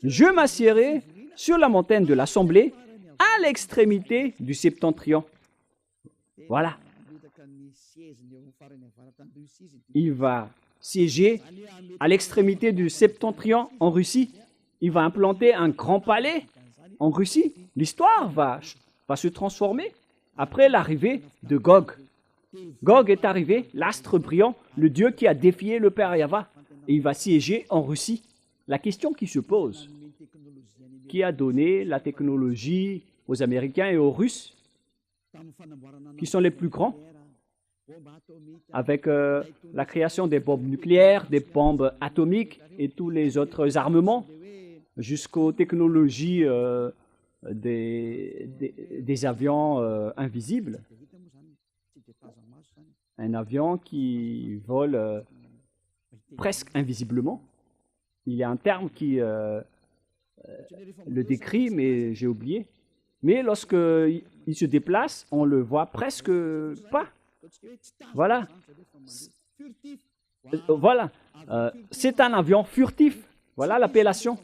je m'assiérai sur la montagne de l'assemblée, à l'extrémité du septentrion. Voilà. Il va siéger à l'extrémité du septentrion en Russie. Il va implanter un grand palais en Russie. L'histoire va se transformer après l'arrivée de Gog. Gog est arrivé, l'astre brillant, le Dieu qui a défié le Père Yahva. Et il va siéger en Russie. La question qui se pose, qui a donné la technologie aux Américains et aux Russes, qui sont les plus grands, avec la création des bombes nucléaires, des bombes atomiques et tous les autres armements, jusqu'aux technologies des avions invisibles. Un avion qui vole presque invisiblement. Il y a un terme qui le décrit, mais j'ai oublié. Mais lorsqu'il se déplace, on le voit presque pas. Voilà. Voilà. C'est un avion furtif. Voilà l'appellation.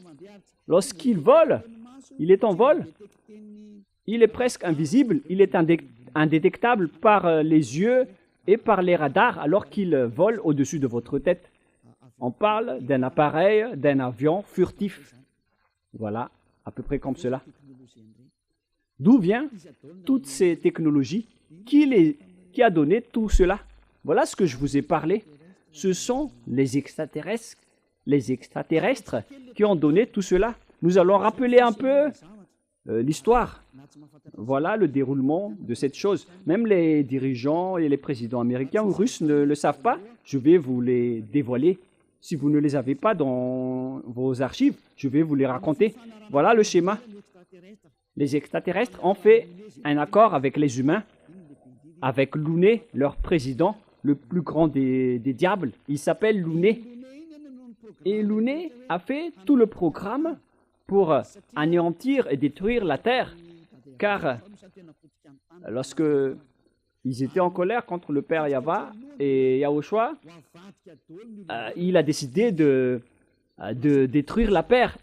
Lorsqu'il vole, il est en vol. Il est presque invisible. Il est indétectable par les yeux et par les radars alors qu'il vole au-dessus de votre tête. On parle d'un appareil, d'un avion furtif. Voilà, à peu près comme cela. D'où viennent toutes ces technologies? Qui a donné tout cela? Voilà ce que je vous ai parlé. Ce sont les extraterrestres qui ont donné tout cela. Nous allons rappeler un peu l'histoire. Voilà le déroulement de cette chose. Même les dirigeants et les présidents américains ou russes ne le savent pas. Je vais vous les dévoiler. Si vous ne les avez pas dans vos archives, je vais vous les raconter. Voilà le schéma. Les extraterrestres ont fait un accord avec les humains, avec Luné, leur président, le plus grand des diables. Il s'appelle Luné. Et Luné a fait tout le programme pour anéantir et détruire la Terre. Car lorsque ils étaient en colère contre le père Yahva et Yahushua, il a décidé de détruire la terre.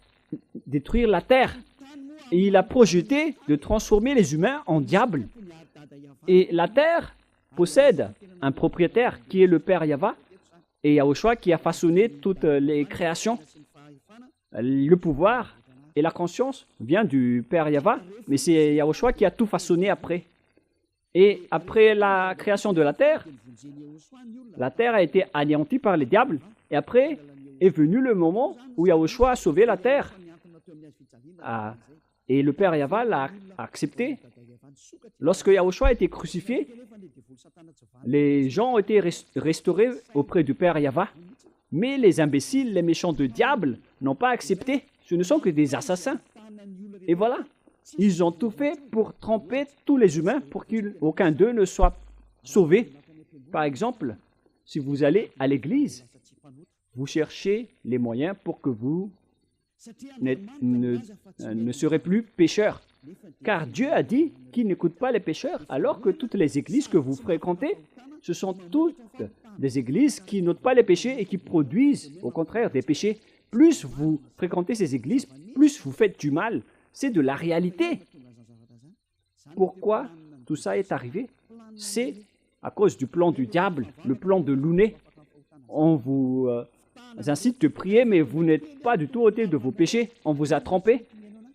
Et il a projeté de transformer les humains en diables. Et la terre possède un propriétaire qui est le père Yahva et Yahushua qui a façonné toutes les créations. Le pouvoir et la conscience vient du père Yahva, mais c'est Yahushua qui a tout façonné après. Et après la création de la terre a été anéantie par les diables. Et après est venu le moment où Yahushua a sauvé la terre. Et le père Yahva l'a accepté. Lorsque Yahushua a été crucifié, les gens ont été restaurés auprès du père Yahva. Mais les imbéciles, les méchants de diable n'ont pas accepté. Ce ne sont que des assassins. Et voilà. Ils ont tout fait pour tromper tous les humains pour qu'aucun d'eux ne soit sauvé. Par exemple, si vous allez à l'église, vous cherchez les moyens pour que vous ne serez plus pécheurs. Car Dieu a dit qu'il n'écoute pas les pécheurs, alors que toutes les églises que vous fréquentez, ce sont toutes des églises qui n'ôtent pas les péchés et qui produisent, au contraire, des péchés. Plus vous fréquentez ces églises, plus vous faites du mal. C'est de la réalité. Pourquoi tout ça est arrivé? C'est à cause du plan du diable, le plan de Luné. On vous incite de prier, mais vous n'êtes pas du tout ôté de vos péchés. On vous a trompé.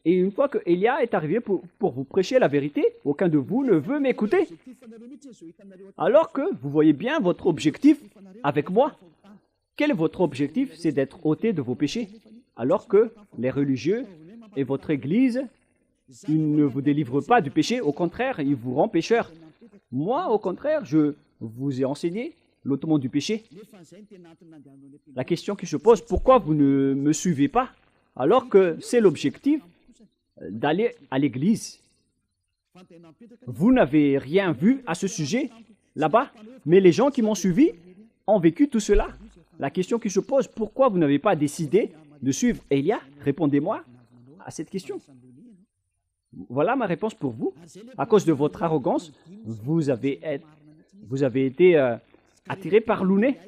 Et une fois que Élia est arrivé pour vous prêcher la vérité, aucun de vous ne veut m'écouter. Alors que vous voyez bien votre objectif avec moi. Quel est votre objectif? C'est d'être ôté de vos péchés. Alors que les religieux et votre Église, ils ne vous délivrent pas du péché. Au contraire, ils vous rendent pécheurs. Moi, au contraire, je vous ai enseigné l'ôtement du péché. La question qui se pose, pourquoi vous ne me suivez pas alors que c'est l'objectif d'aller à l'église? Vous n'avez rien vu à ce sujet là-bas, mais les gens qui m'ont suivi ont vécu tout cela. La question qui se pose, pourquoi vous n'avez pas décidé de suivre Élia? Répondez-moi à cette question. Voilà ma réponse pour vous. À cause de votre arrogance, vous avez été attiré par Luné.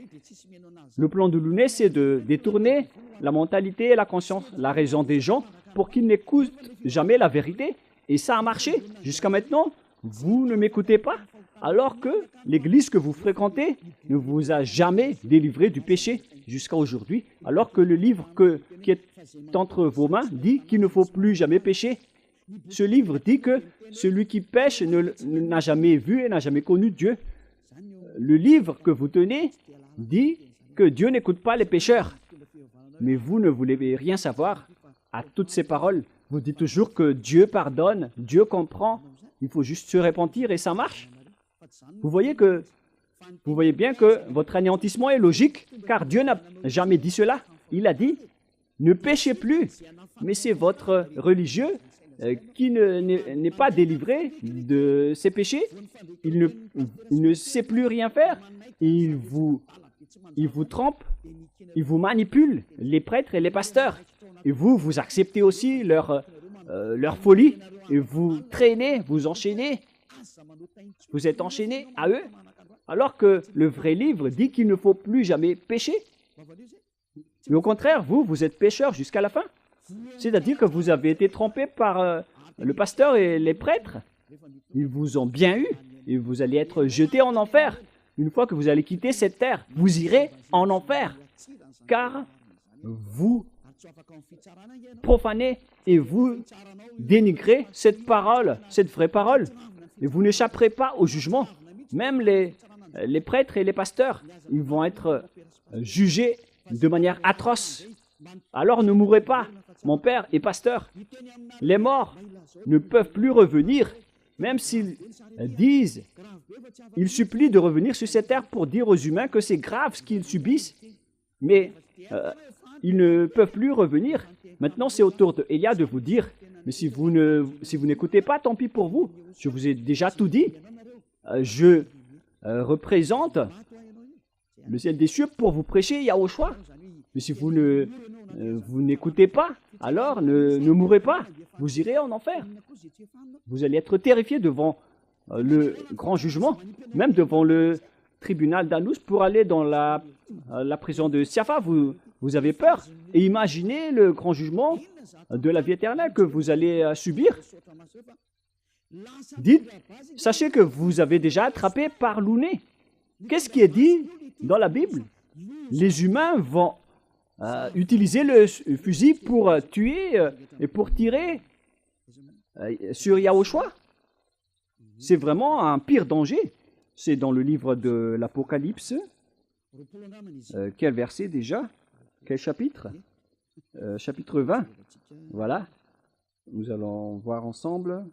Le plan de Luné, c'est de détourner la mentalité et la conscience, la raison des gens pour qu'ils n'écoutent jamais la vérité. Et ça a marché. Jusqu'à maintenant, vous ne m'écoutez pas, alors que l'église que vous fréquentez ne vous a jamais délivré du péché jusqu'à aujourd'hui, alors que le livre qui est entre vos mains dit qu'il ne faut plus jamais pécher. Ce livre dit que celui qui pêche n'a jamais vu et n'a jamais connu Dieu. Le livre que vous tenez dit que Dieu n'écoute pas les pécheurs. Mais vous ne voulez rien savoir à toutes ces paroles. Vous dites toujours que Dieu pardonne, Dieu comprend, il faut juste se repentir et ça marche. Vous voyez bien que votre anéantissement est logique, car Dieu n'a jamais dit cela. Il a dit, ne péchez plus. Mais c'est votre religieux qui n'est pas délivré de ses péchés. Il ne sait plus rien faire. Il vous trompe, il vous manipule, les prêtres et les pasteurs. Et vous acceptez aussi leur folie. Et vous traînez, vous enchaînez. Vous êtes enchaînés à eux. Alors que le vrai livre dit qu'il ne faut plus jamais pécher. Mais au contraire, vous êtes pécheurs jusqu'à la fin. C'est-à-dire que vous avez été trompés par le pasteur et les prêtres. Ils vous ont bien eu et vous allez être jetés en enfer. Une fois que vous allez quitter cette terre, vous irez en enfer. Car vous profanez et vous dénigrez cette parole, cette vraie parole. Et vous n'échapperez pas au jugement. Même les prêtres et les pasteurs, ils vont être jugés de manière atroce. Alors ne mourrez pas mon père est pasteur. Les morts ne peuvent plus revenir, même s'ils disent, ils supplient de revenir sur cette terre pour dire aux humains que c'est grave ce qu'ils subissent, mais ils ne peuvent plus revenir. Maintenant, c'est au tour de Élia de vous dire, mais si vous n'écoutez pas, tant pis pour vous. Je vous ai déjà tout dit. Je représente le ciel des cieux pour vous prêcher Yahushua. Mais si vous n'écoutez pas, alors ne mourrez pas. Vous irez en enfer. Vous allez être terrifiés devant le grand jugement, même devant le tribunal d'Anous pour aller dans la prison de Siafa. Vous avez peur. Et imaginez le grand jugement de la vie éternelle que vous allez subir. Dites, sachez que vous avez déjà attrapé par l'ouné. Qu'est-ce qui est dit dans la Bible? Les humains vont utiliser le fusil pour tuer et pour tirer sur Yahushua. C'est vraiment un pire danger. C'est dans le livre de l'Apocalypse. Quel verset déjà? Quel chapitre? Chapitre 20. Voilà. Nous allons voir ensemble.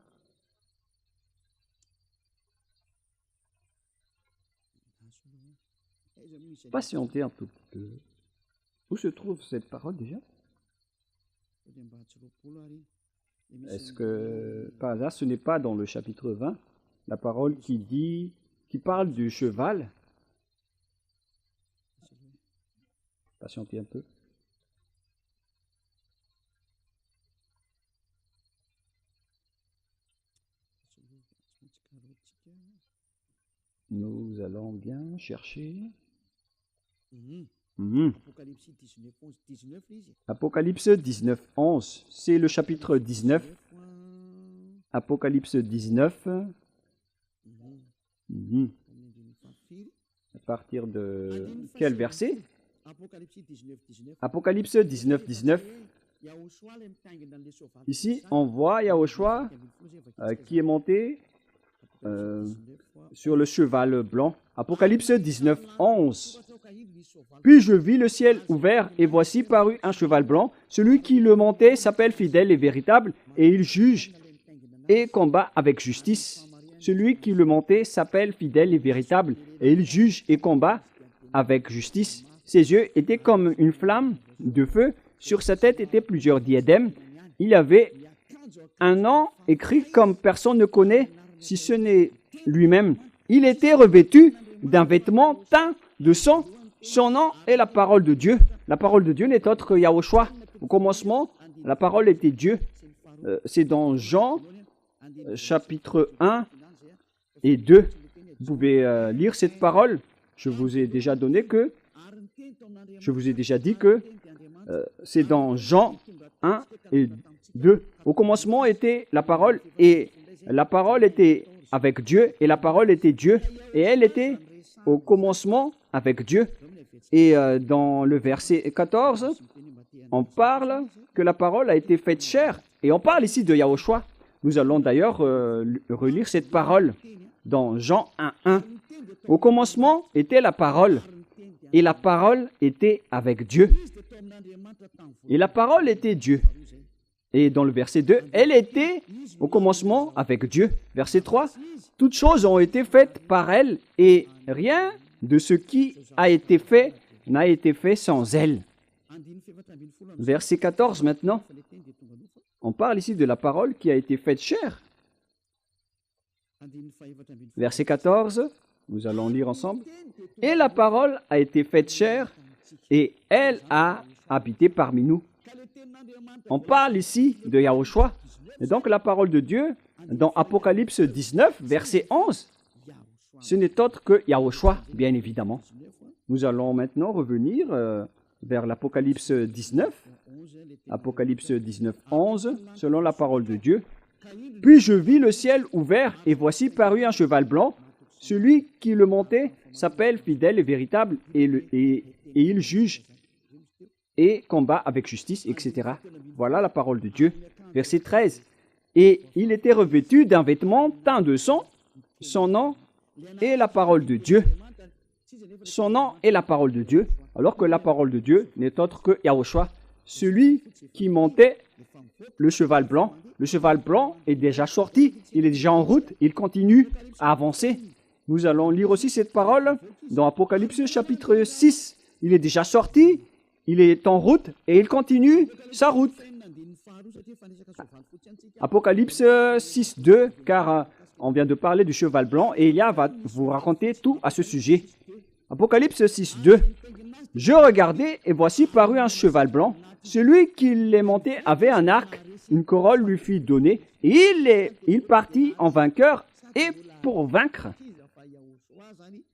Patientez un tout petit peu. Où se trouve cette parole déjà? Est-ce que, par hasard, ce n'est pas dans le chapitre 20, la parole qui parle du cheval? Patientez un peu. Nous allons bien chercher. Apocalypse 19, 11. C'est le chapitre 19. Apocalypse 19. À partir de quel verset? Apocalypse 19, 19. Ici, on voit Yahushua qui est monté sur le cheval blanc. Apocalypse 19, 11. Puis je vis le ciel ouvert, et voici parut un cheval blanc. Celui qui le montait s'appelle fidèle et véritable, et il juge et combat avec justice. Celui qui le montait s'appelle fidèle et véritable, et il juge et combat avec justice. Ses yeux étaient comme une flamme de feu. Sur sa tête étaient plusieurs diadèmes. Il avait un nom écrit comme personne ne connaît, si ce n'est lui-même. Il était revêtu d'un vêtement teint de sang. Son nom est la parole de Dieu. La parole de Dieu n'est autre que Yahushua. Au commencement, la parole était Dieu. C'est dans Jean, chapitre 1 et 2. Vous pouvez lire cette parole. Je vous ai déjà dit que c'est dans Jean 1 et 2. Au commencement était la parole, et la parole était avec Dieu, et la parole était Dieu, et elle était au commencement avec Dieu. Et dans le verset 14, on parle que la parole a été faite chair, et on parle ici de Yahushua. Nous allons d'ailleurs relire cette parole dans Jean 1, 1. Au commencement était la parole, et la parole était avec Dieu. Et la parole était Dieu. Et dans le verset 2, elle était au commencement avec Dieu. Verset 3, toutes choses ont été faites par elle, et rien de ce qui a été fait n'a été fait sans elle. Verset 14 maintenant. On parle ici de la parole qui a été faite chair. Verset 14, nous allons lire ensemble. Et la parole a été faite chair, et elle a habité parmi nous. On parle ici de Yahushua. Et donc la parole de Dieu, dans Apocalypse 19, verset 11, ce n'est autre que Yahushua, bien évidemment. Nous allons maintenant revenir vers l'Apocalypse 19. Apocalypse 19, 11, selon la parole de Dieu. Puis je vis le ciel ouvert, et voici parut un cheval blanc. Celui qui le montait s'appelle fidèle et véritable, et il juge et combat avec justice, etc. Voilà la parole de Dieu. Verset 13. Et il était revêtu d'un vêtement teint de sang. Son nom est la parole de Dieu. Son nom est la parole de Dieu, alors que la parole de Dieu n'est autre que Yahushua. celui qui montait le cheval blanc. Le cheval blanc est déjà sorti, il est déjà en route, il continue à avancer. Nous allons lire aussi cette parole dans Apocalypse chapitre 6. Il est déjà sorti, il est en route et il continue sa route. Apocalypse 6, 2, car on vient de parler du cheval blanc et Élia va vous raconter tout à ce sujet. Apocalypse 6, 2. Je regardais et voici parut un cheval blanc. Celui qui les montait avait un arc, une corolle lui fut donnée et il partit en vainqueur et pour vaincre.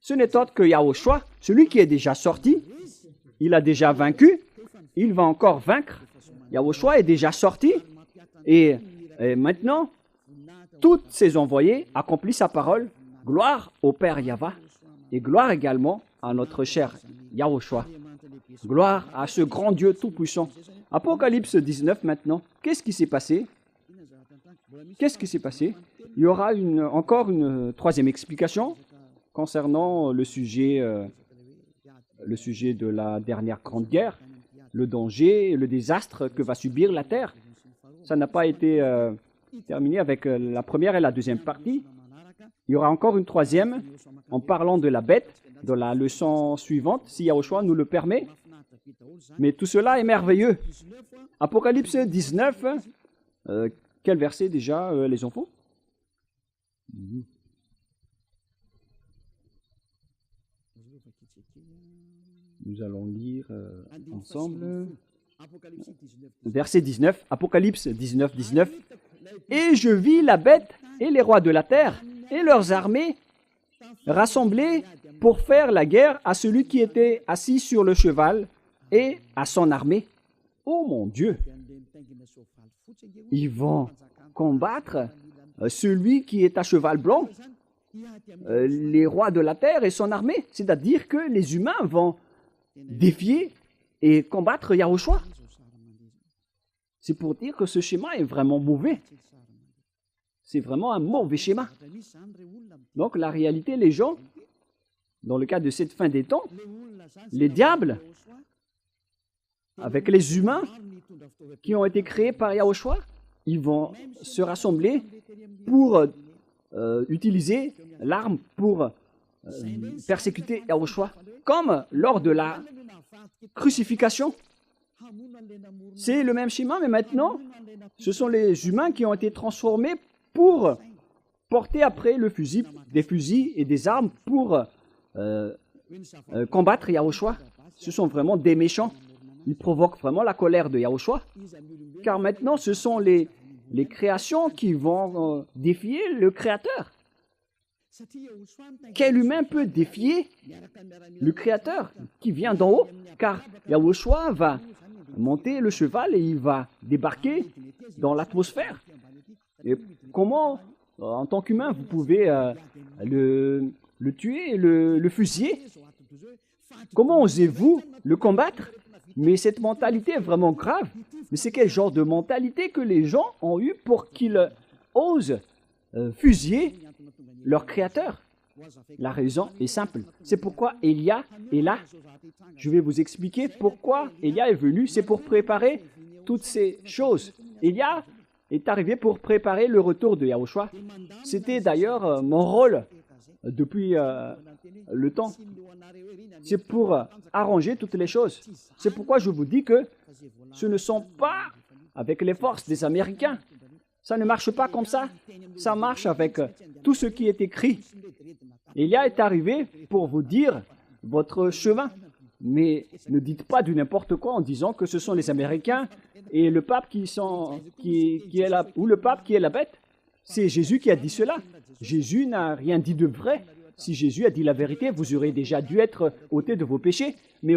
Ce n'est autre que Yahushua, celui qui est déjà sorti. Il a déjà vaincu, il va encore vaincre. Yahushua est déjà sorti et maintenant, tous ses envoyés accomplissent sa parole. Gloire au Père Yahva et gloire également à notre cher Yahushua. Gloire à ce grand Dieu tout-puissant. Apocalypse 19 maintenant. Qu'est-ce qui s'est passé? Qu'est-ce qui s'est passé? Il y aura encore une troisième explication concernant le sujet de la dernière grande guerre, le danger, le désastre que va subir la terre. Ça n'a pas été terminé avec la première et la deuxième partie. Il y aura encore une troisième en parlant de la bête dans la leçon suivante, si Yahushua nous le permet. Mais tout cela est merveilleux. Apocalypse 19, quel verset déjà, les enfants? Nous allons lire ensemble. Verset 19, Apocalypse 19, 19. Et je vis la bête et les rois de la terre et leurs armées rassemblés pour faire la guerre à celui qui était assis sur le cheval et à son armée. Oh mon Dieu! Ils vont combattre celui qui est à cheval blanc, les rois de la terre et son armée. C'est-à-dire que les humains vont défier et combattre Yahushua. C'est pour dire que ce schéma est vraiment mauvais. C'est vraiment un mauvais schéma. Donc la réalité, les gens, dans le cas de cette fin des temps, les diables, avec les humains qui ont été créés par Yahushua, ils vont se rassembler pour utiliser l'arme pour persécuter Yahushua, comme lors de la crucifixion. C'est le même schéma, mais maintenant, ce sont les humains qui ont été transformés pour porter après des fusils et des armes pour combattre Yahushua. Ce sont vraiment des méchants. Ils provoquent vraiment la colère de Yahushua. Car maintenant, ce sont les créations qui vont défier le Créateur. Quel humain peut défier le Créateur qui vient d'en haut? Car Yahushua va monter le cheval et il va débarquer dans l'atmosphère. Et comment, en tant qu'humain, vous pouvez le tuer, le fusiller? Comment osez-vous le combattre? Mais cette mentalité est vraiment grave. Mais c'est quel genre de mentalité que les gens ont eu pour qu'ils osent fusiller leur Créateur? La raison est simple. C'est pourquoi Élia est là. Je vais vous expliquer pourquoi Élia est venu. C'est pour préparer toutes ces choses. Élia est arrivé pour préparer le retour de Yahushua. C'était d'ailleurs mon rôle depuis le temps. C'est pour arranger toutes les choses. C'est pourquoi je vous dis que ce ne sont pas avec les forces des Américains. Ça ne marche pas comme ça. Ça marche avec tout ce qui est écrit. Élia est arrivé pour vous dire votre chemin. Mais ne dites pas du n'importe quoi en disant que ce sont les Américains et le pape qui est là, ou le pape qui est la bête. C'est Jésus qui a dit cela. Jésus n'a rien dit de vrai. Si Jésus a dit la vérité, vous aurez déjà dû être ôté de vos péchés. Mais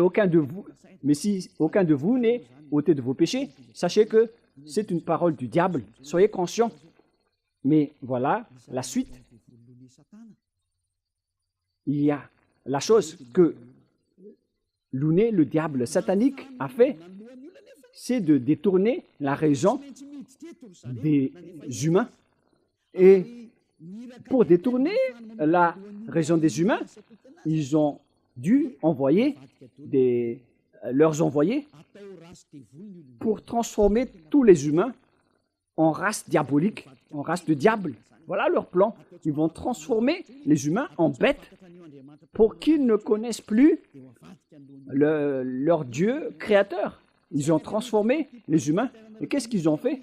si aucun de vous n'est ôté de vos péchés, sachez que c'est une parole du diable. Soyez conscients. Mais voilà la suite. Il y a la chose que Louné, le diable satanique, a fait, c'est de détourner la raison des humains. Et pour détourner la raison des humains, ils ont dû envoyer leurs envoyés pour transformer tous les humains en race diabolique, en race de diable. Voilà leur plan. Ils vont transformer les humains en bêtes pour qu'ils ne connaissent plus leur Dieu créateur. Ils ont transformé les humains. Et qu'est-ce qu'ils ont fait?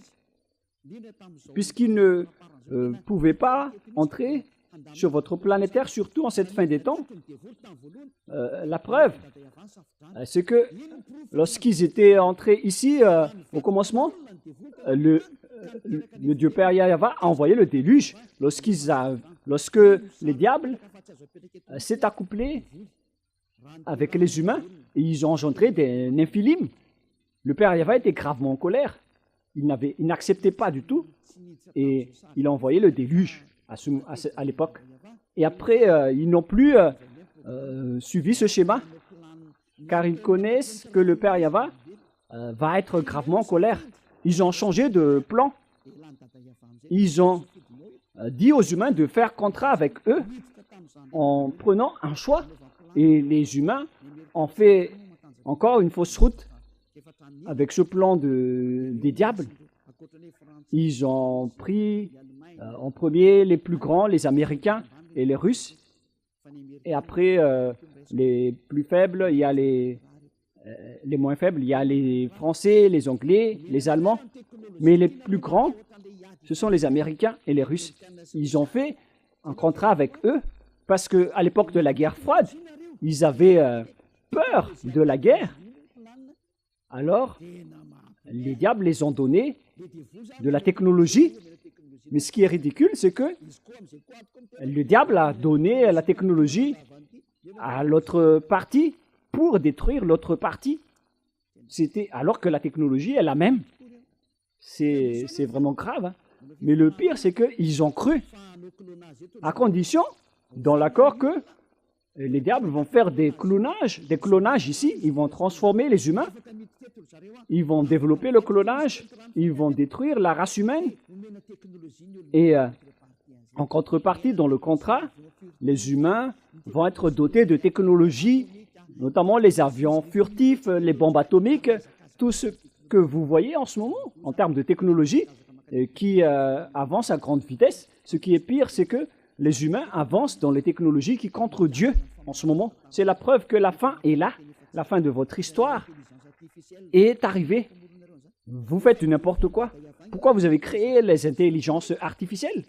Puisqu'ils ne pouvaient pas entrer sur votre planète Terre, surtout en cette fin des temps. La preuve, c'est que lorsqu'ils étaient entrés ici, au commencement, le Dieu Père Yahweh a envoyé le déluge. Lorsque les diables s'est accouplé avec les humains, et ils ont engendré des Néphilim. Le Père Yahweh était gravement en colère. Il n'acceptait pas du tout. Et il a envoyé le déluge à l'époque. Et après, ils n'ont plus suivi ce schéma, car ils connaissent que le Père Yahweh va être gravement en colère. Ils ont changé de plan. Ils ont dit aux humains de faire contrat avec eux en prenant un choix. Et les humains ont fait encore une fausse route avec ce plan des diables. Ils ont pris en premier les plus grands, les Américains et les Russes. Et après, les plus faibles, il y a les moins faibles, il y a les Français, les Anglais, les Allemands. Mais les plus grands, ce sont les Américains et les Russes. Ils ont fait un contrat avec eux parce qu'à l'époque de la guerre froide, ils avaient peur de la guerre. Alors, les diables les ont donné de la technologie. Mais ce qui est ridicule, c'est que le diable a donné la technologie à l'autre partie pour détruire l'autre partie. Alors que la technologie est la même. C'est vraiment grave. Hein? Mais le pire, c'est qu'ils ont cru, à condition, dans l'accord, que les diables vont faire des clonages ici. Ils vont transformer les humains. Ils vont développer le clonage. Ils vont détruire la race humaine. Et en contrepartie, dans le contrat, les humains vont être dotés de technologies, notamment les avions furtifs, les bombes atomiques, tout ce que vous voyez en ce moment en termes de technologie qui avance à grande vitesse. Ce qui est pire, c'est que les humains avancent dans les technologies qui contre Dieu en ce moment. C'est la preuve que la fin est là. La fin de votre histoire est arrivée. Vous faites du n'importe quoi. Pourquoi vous avez créé les intelligences artificielles?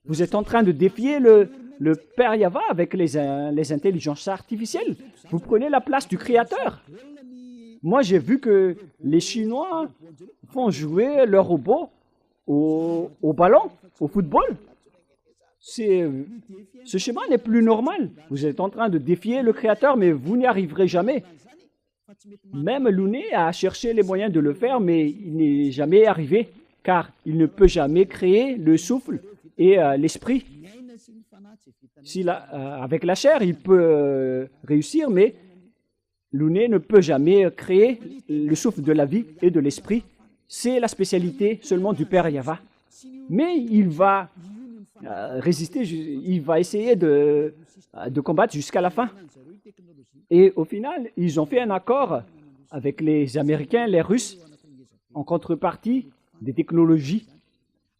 Vous êtes en train de défier le Père Yahweh avec les intelligences artificielles. Vous prenez la place du Créateur. Moi, j'ai vu que les Chinois font jouer leurs robots au ballon, au football. Ce schéma n'est plus normal. Vous êtes en train de défier le Créateur, mais vous n'y arriverez jamais. Même Lounet a cherché les moyens de le faire, mais il n'est jamais arrivé, car il ne peut jamais créer le souffle et l'esprit. Avec la chair, il peut réussir, mais Lounet ne peut jamais créer le souffle de la vie et de l'esprit. C'est la spécialité seulement du Père Yahweh. Mais il va résister, il va essayer de combattre jusqu'à la fin. Et au final, ils ont fait un accord avec les Américains, les Russes, en contrepartie des technologies.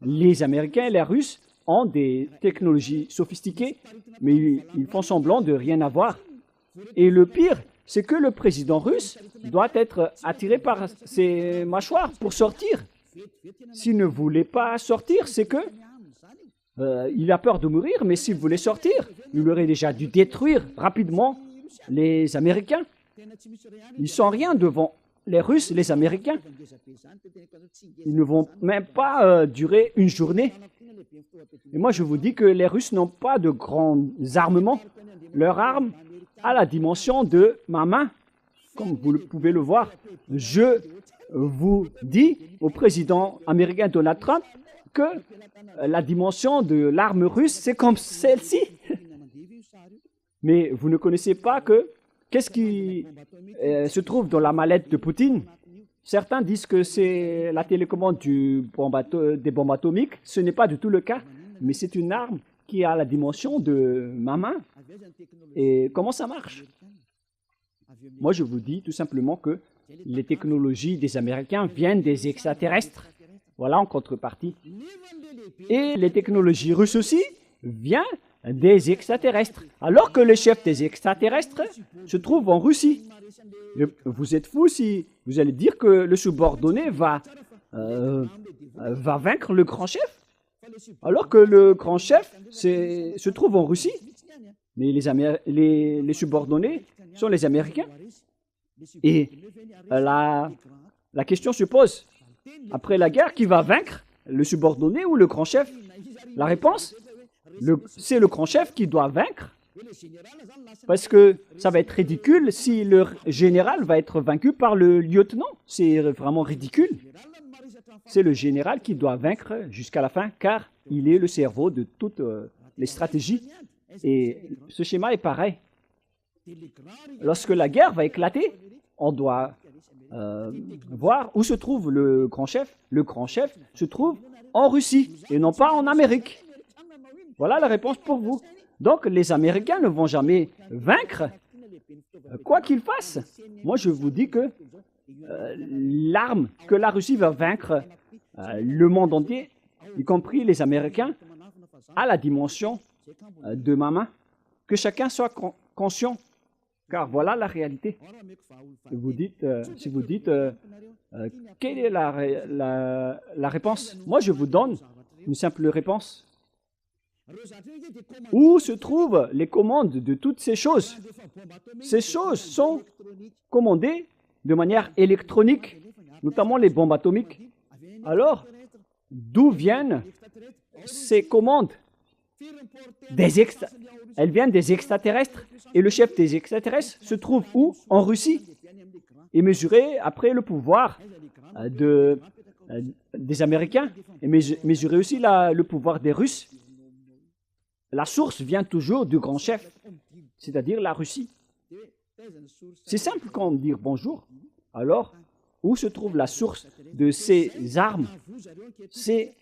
Les Américains et les Russes ont des technologies sophistiquées, mais ils font semblant de rien avoir. Et le pire, c'est que le président russe doit être attiré par ses mâchoires pour sortir. S'il ne voulait pas sortir, c'est que il a peur de mourir, mais s'il voulait sortir, il aurait déjà dû détruire rapidement les Américains. Ils ne sont rien devant les Russes, les Américains. Ils ne vont même pas durer une journée. Et moi, je vous dis que les Russes n'ont pas de grands armements. Leur arme a la dimension de ma main, comme vous pouvez le voir. Je vous dis au président américain Donald Trump que la dimension de l'arme russe, c'est comme celle-ci. Mais vous ne connaissez pas qu'est-ce qui se trouve dans la mallette de Poutine. Certains disent que c'est la télécommande des bombes atomiques. Ce n'est pas du tout le cas, mais c'est une arme qui a la dimension de ma main. Et comment ça marche? Moi, je vous dis tout simplement que les technologies des Américains viennent des extraterrestres. Voilà, en contrepartie. Et les technologies russes aussi viennent des extraterrestres. Alors que le chef des extraterrestres se trouve en Russie. Vous êtes fous si vous allez dire que le subordonné va vaincre le grand chef, alors que le grand chef se trouve en Russie. Mais les subordonnés sont les Américains. Et la question se pose, après la guerre, qui va vaincre, le subordonné ou le grand chef? La réponse, c'est le grand chef qui doit vaincre. Parce que ça va être ridicule si le général va être vaincu par le lieutenant. C'est vraiment ridicule. C'est le général qui doit vaincre jusqu'à la fin, car il est le cerveau de toutes les stratégies. Et ce schéma est pareil. Lorsque la guerre va éclater, on doit voir où se trouve le grand chef. Le grand chef se trouve en Russie et non pas en Amérique. Voilà la réponse pour vous. Donc, les Américains ne vont jamais vaincre, quoi qu'ils fassent. Moi, je vous dis que l'arme que la Russie va vaincre le monde entier, y compris les Américains, a la dimension de ma main. Que chacun soit conscient, car voilà la réalité. Si vous dites, quelle est la réponse? Moi, je vous donne une simple réponse. Où se trouvent les commandes de toutes ces choses? Ces choses sont commandées de manière électronique, notamment les bombes atomiques. Alors, d'où viennent ces commandes? Elles viennent des extraterrestres. Et le chef des extraterrestres se trouve où? En Russie. Et mesurer après le pouvoir des Américains. Et mesurer aussi le pouvoir des Russes. La source vient toujours du grand chef, c'est-à-dire la Russie. C'est simple comme dire bonjour. Alors, où se trouve la source de ces armes? Ces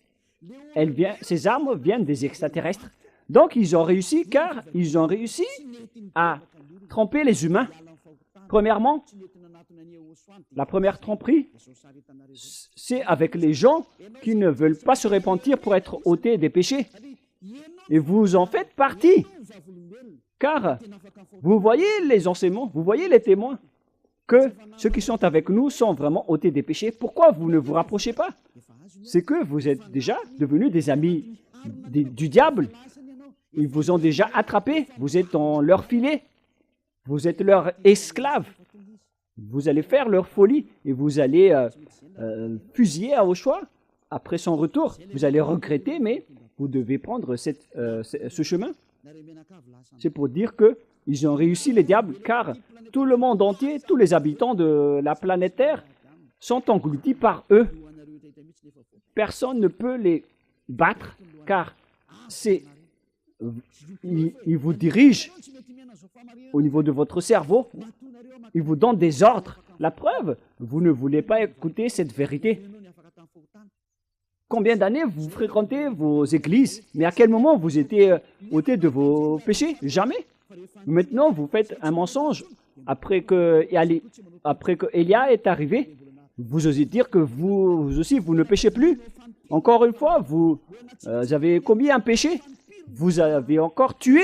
armes viennent des extraterrestres. Donc, ils ont réussi car ils ont réussi à tromper les humains. Premièrement, la première tromperie, c'est avec les gens qui ne veulent pas se repentir pour être ôtés des péchés. Et vous en faites partie, car vous voyez les enseignements, vous voyez les témoins, que ceux qui sont avec nous sont vraiment ôtés des péchés. Pourquoi vous ne vous rapprochez pas? C'est que vous êtes déjà devenus des amis du diable. Ils vous ont déjà attrapés, vous êtes dans leur filet, vous êtes leurs esclaves. Vous allez faire leur folie et vous allez fusiller à vos choix. Après son retour, vous allez regretter, mais vous devez prendre ce chemin. C'est pour dire qu'ils ont réussi les diables, car tout le monde entier, tous les habitants de la planète Terre sont engloutis par eux. Personne ne peut les battre, car ils vous dirigent au niveau de votre cerveau. Ils vous donnent des ordres. La preuve, vous ne voulez pas écouter cette vérité. Combien d'années vous fréquentez vos églises? Mais à quel moment vous étiez ôté de vos péchés? Jamais. Maintenant, vous faites un mensonge. Après que Élia est arrivé, vous osez dire que vous aussi, vous ne péchez plus. Encore une fois, vous avez commis un péché. Vous avez encore tué,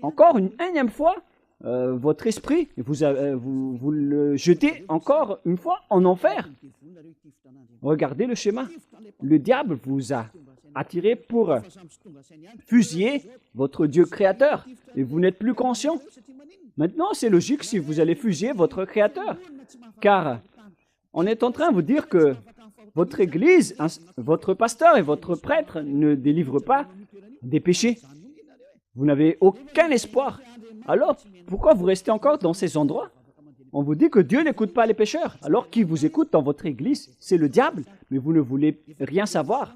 encore une énième fois, votre esprit. Vous le jetez encore une fois en enfer. Regardez le schéma. Le diable vous a attiré pour fusiller votre Dieu créateur et vous n'êtes plus conscient. Maintenant, c'est logique si vous allez fusiller votre créateur, car on est en train de vous dire que votre église, votre pasteur et votre prêtre ne délivrent pas des péchés. Vous n'avez aucun espoir. Alors, pourquoi vous restez encore dans ces endroits? On vous dit que Dieu n'écoute pas les pécheurs. Alors, qui vous écoute dans votre église? C'est le diable, mais vous ne voulez rien savoir.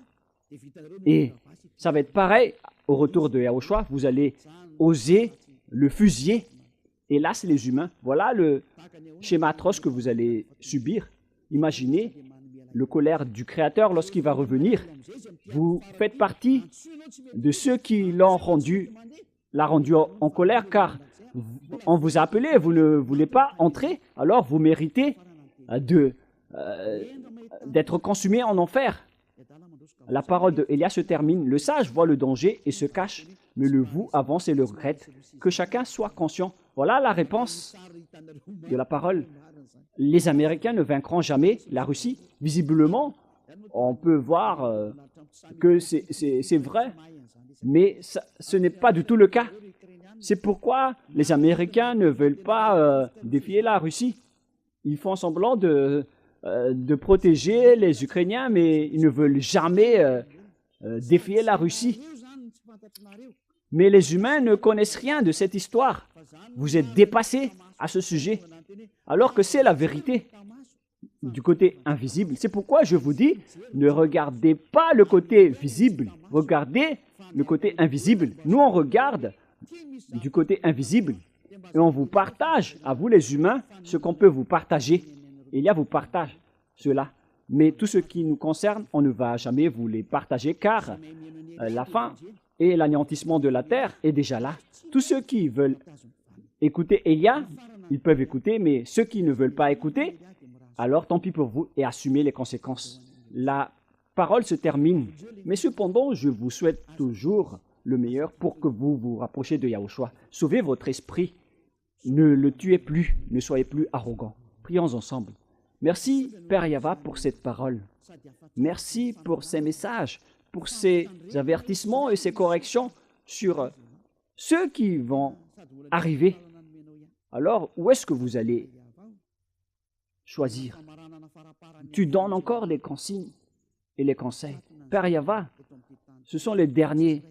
Et ça va être pareil au retour de Yahushua. Vous allez oser le fusiller. Et là, c'est les humains. Voilà le schéma atroce que vous allez subir. Imaginez le colère du Créateur lorsqu'il va revenir. Vous faites partie de ceux qui l'a rendu en colère, car On vous a appelé, vous ne voulez pas entrer, alors vous méritez d'être consumé en enfer. La parole de Élia se termine. Le sage voit le danger et se cache, mais le vous avance et le regrette. Que chacun soit conscient. Voilà la réponse de la parole. Les Américains ne vaincront jamais la Russie. Visiblement, on peut voir que c'est vrai, mais ce n'est pas du tout le cas. C'est pourquoi les Américains ne veulent pas défier la Russie. Ils font semblant de protéger les Ukrainiens, mais ils ne veulent jamais défier la Russie. Mais les humains ne connaissent rien de cette histoire. Vous êtes dépassés à ce sujet, alors que c'est la vérité du côté invisible. C'est pourquoi je vous dis, ne regardez pas le côté visible, regardez le côté invisible. Nous, on regarde du côté invisible et on vous partage, à vous les humains, ce qu'on peut vous partager. Élia vous partage cela. Mais tout ce qui nous concerne, on ne va jamais vous les partager car la fin et l'anéantissement de la terre est déjà là. Tous ceux qui veulent écouter Élia, ils peuvent écouter, mais ceux qui ne veulent pas écouter, alors tant pis pour vous et assumez les conséquences. La parole se termine, mais cependant, je vous souhaite toujours le meilleur pour que vous vous rapprochiez de Yahushua. Sauvez votre esprit, ne le tuez plus, ne soyez plus arrogant. Prions ensemble. Merci, Père Yahva, pour cette parole. Merci pour ces messages, pour ces avertissements et ces corrections sur ceux qui vont arriver. Alors, où est-ce que vous allez choisir? Tu donnes encore les consignes et les conseils. Père Yahva, ce sont la dernière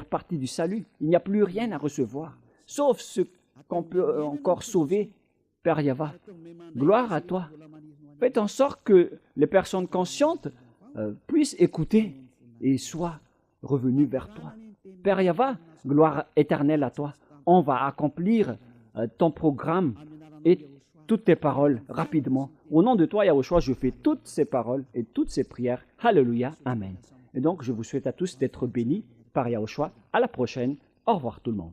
partie du salut. Il n'y a plus rien à recevoir, sauf ce qu'on peut encore sauver, Père Yahva. Gloire à toi. Faites en sorte que les personnes conscientes puissent écouter et soient revenues vers toi. Père Yahva, gloire éternelle à toi. On va accomplir ton programme et toutes tes paroles rapidement. Au nom de toi, Yahushua, je fais toutes ces paroles et toutes ces prières. Alléluia. Amen. Et donc, je vous souhaite à tous d'être bénis par Yahushua. À la prochaine. Au revoir tout le monde.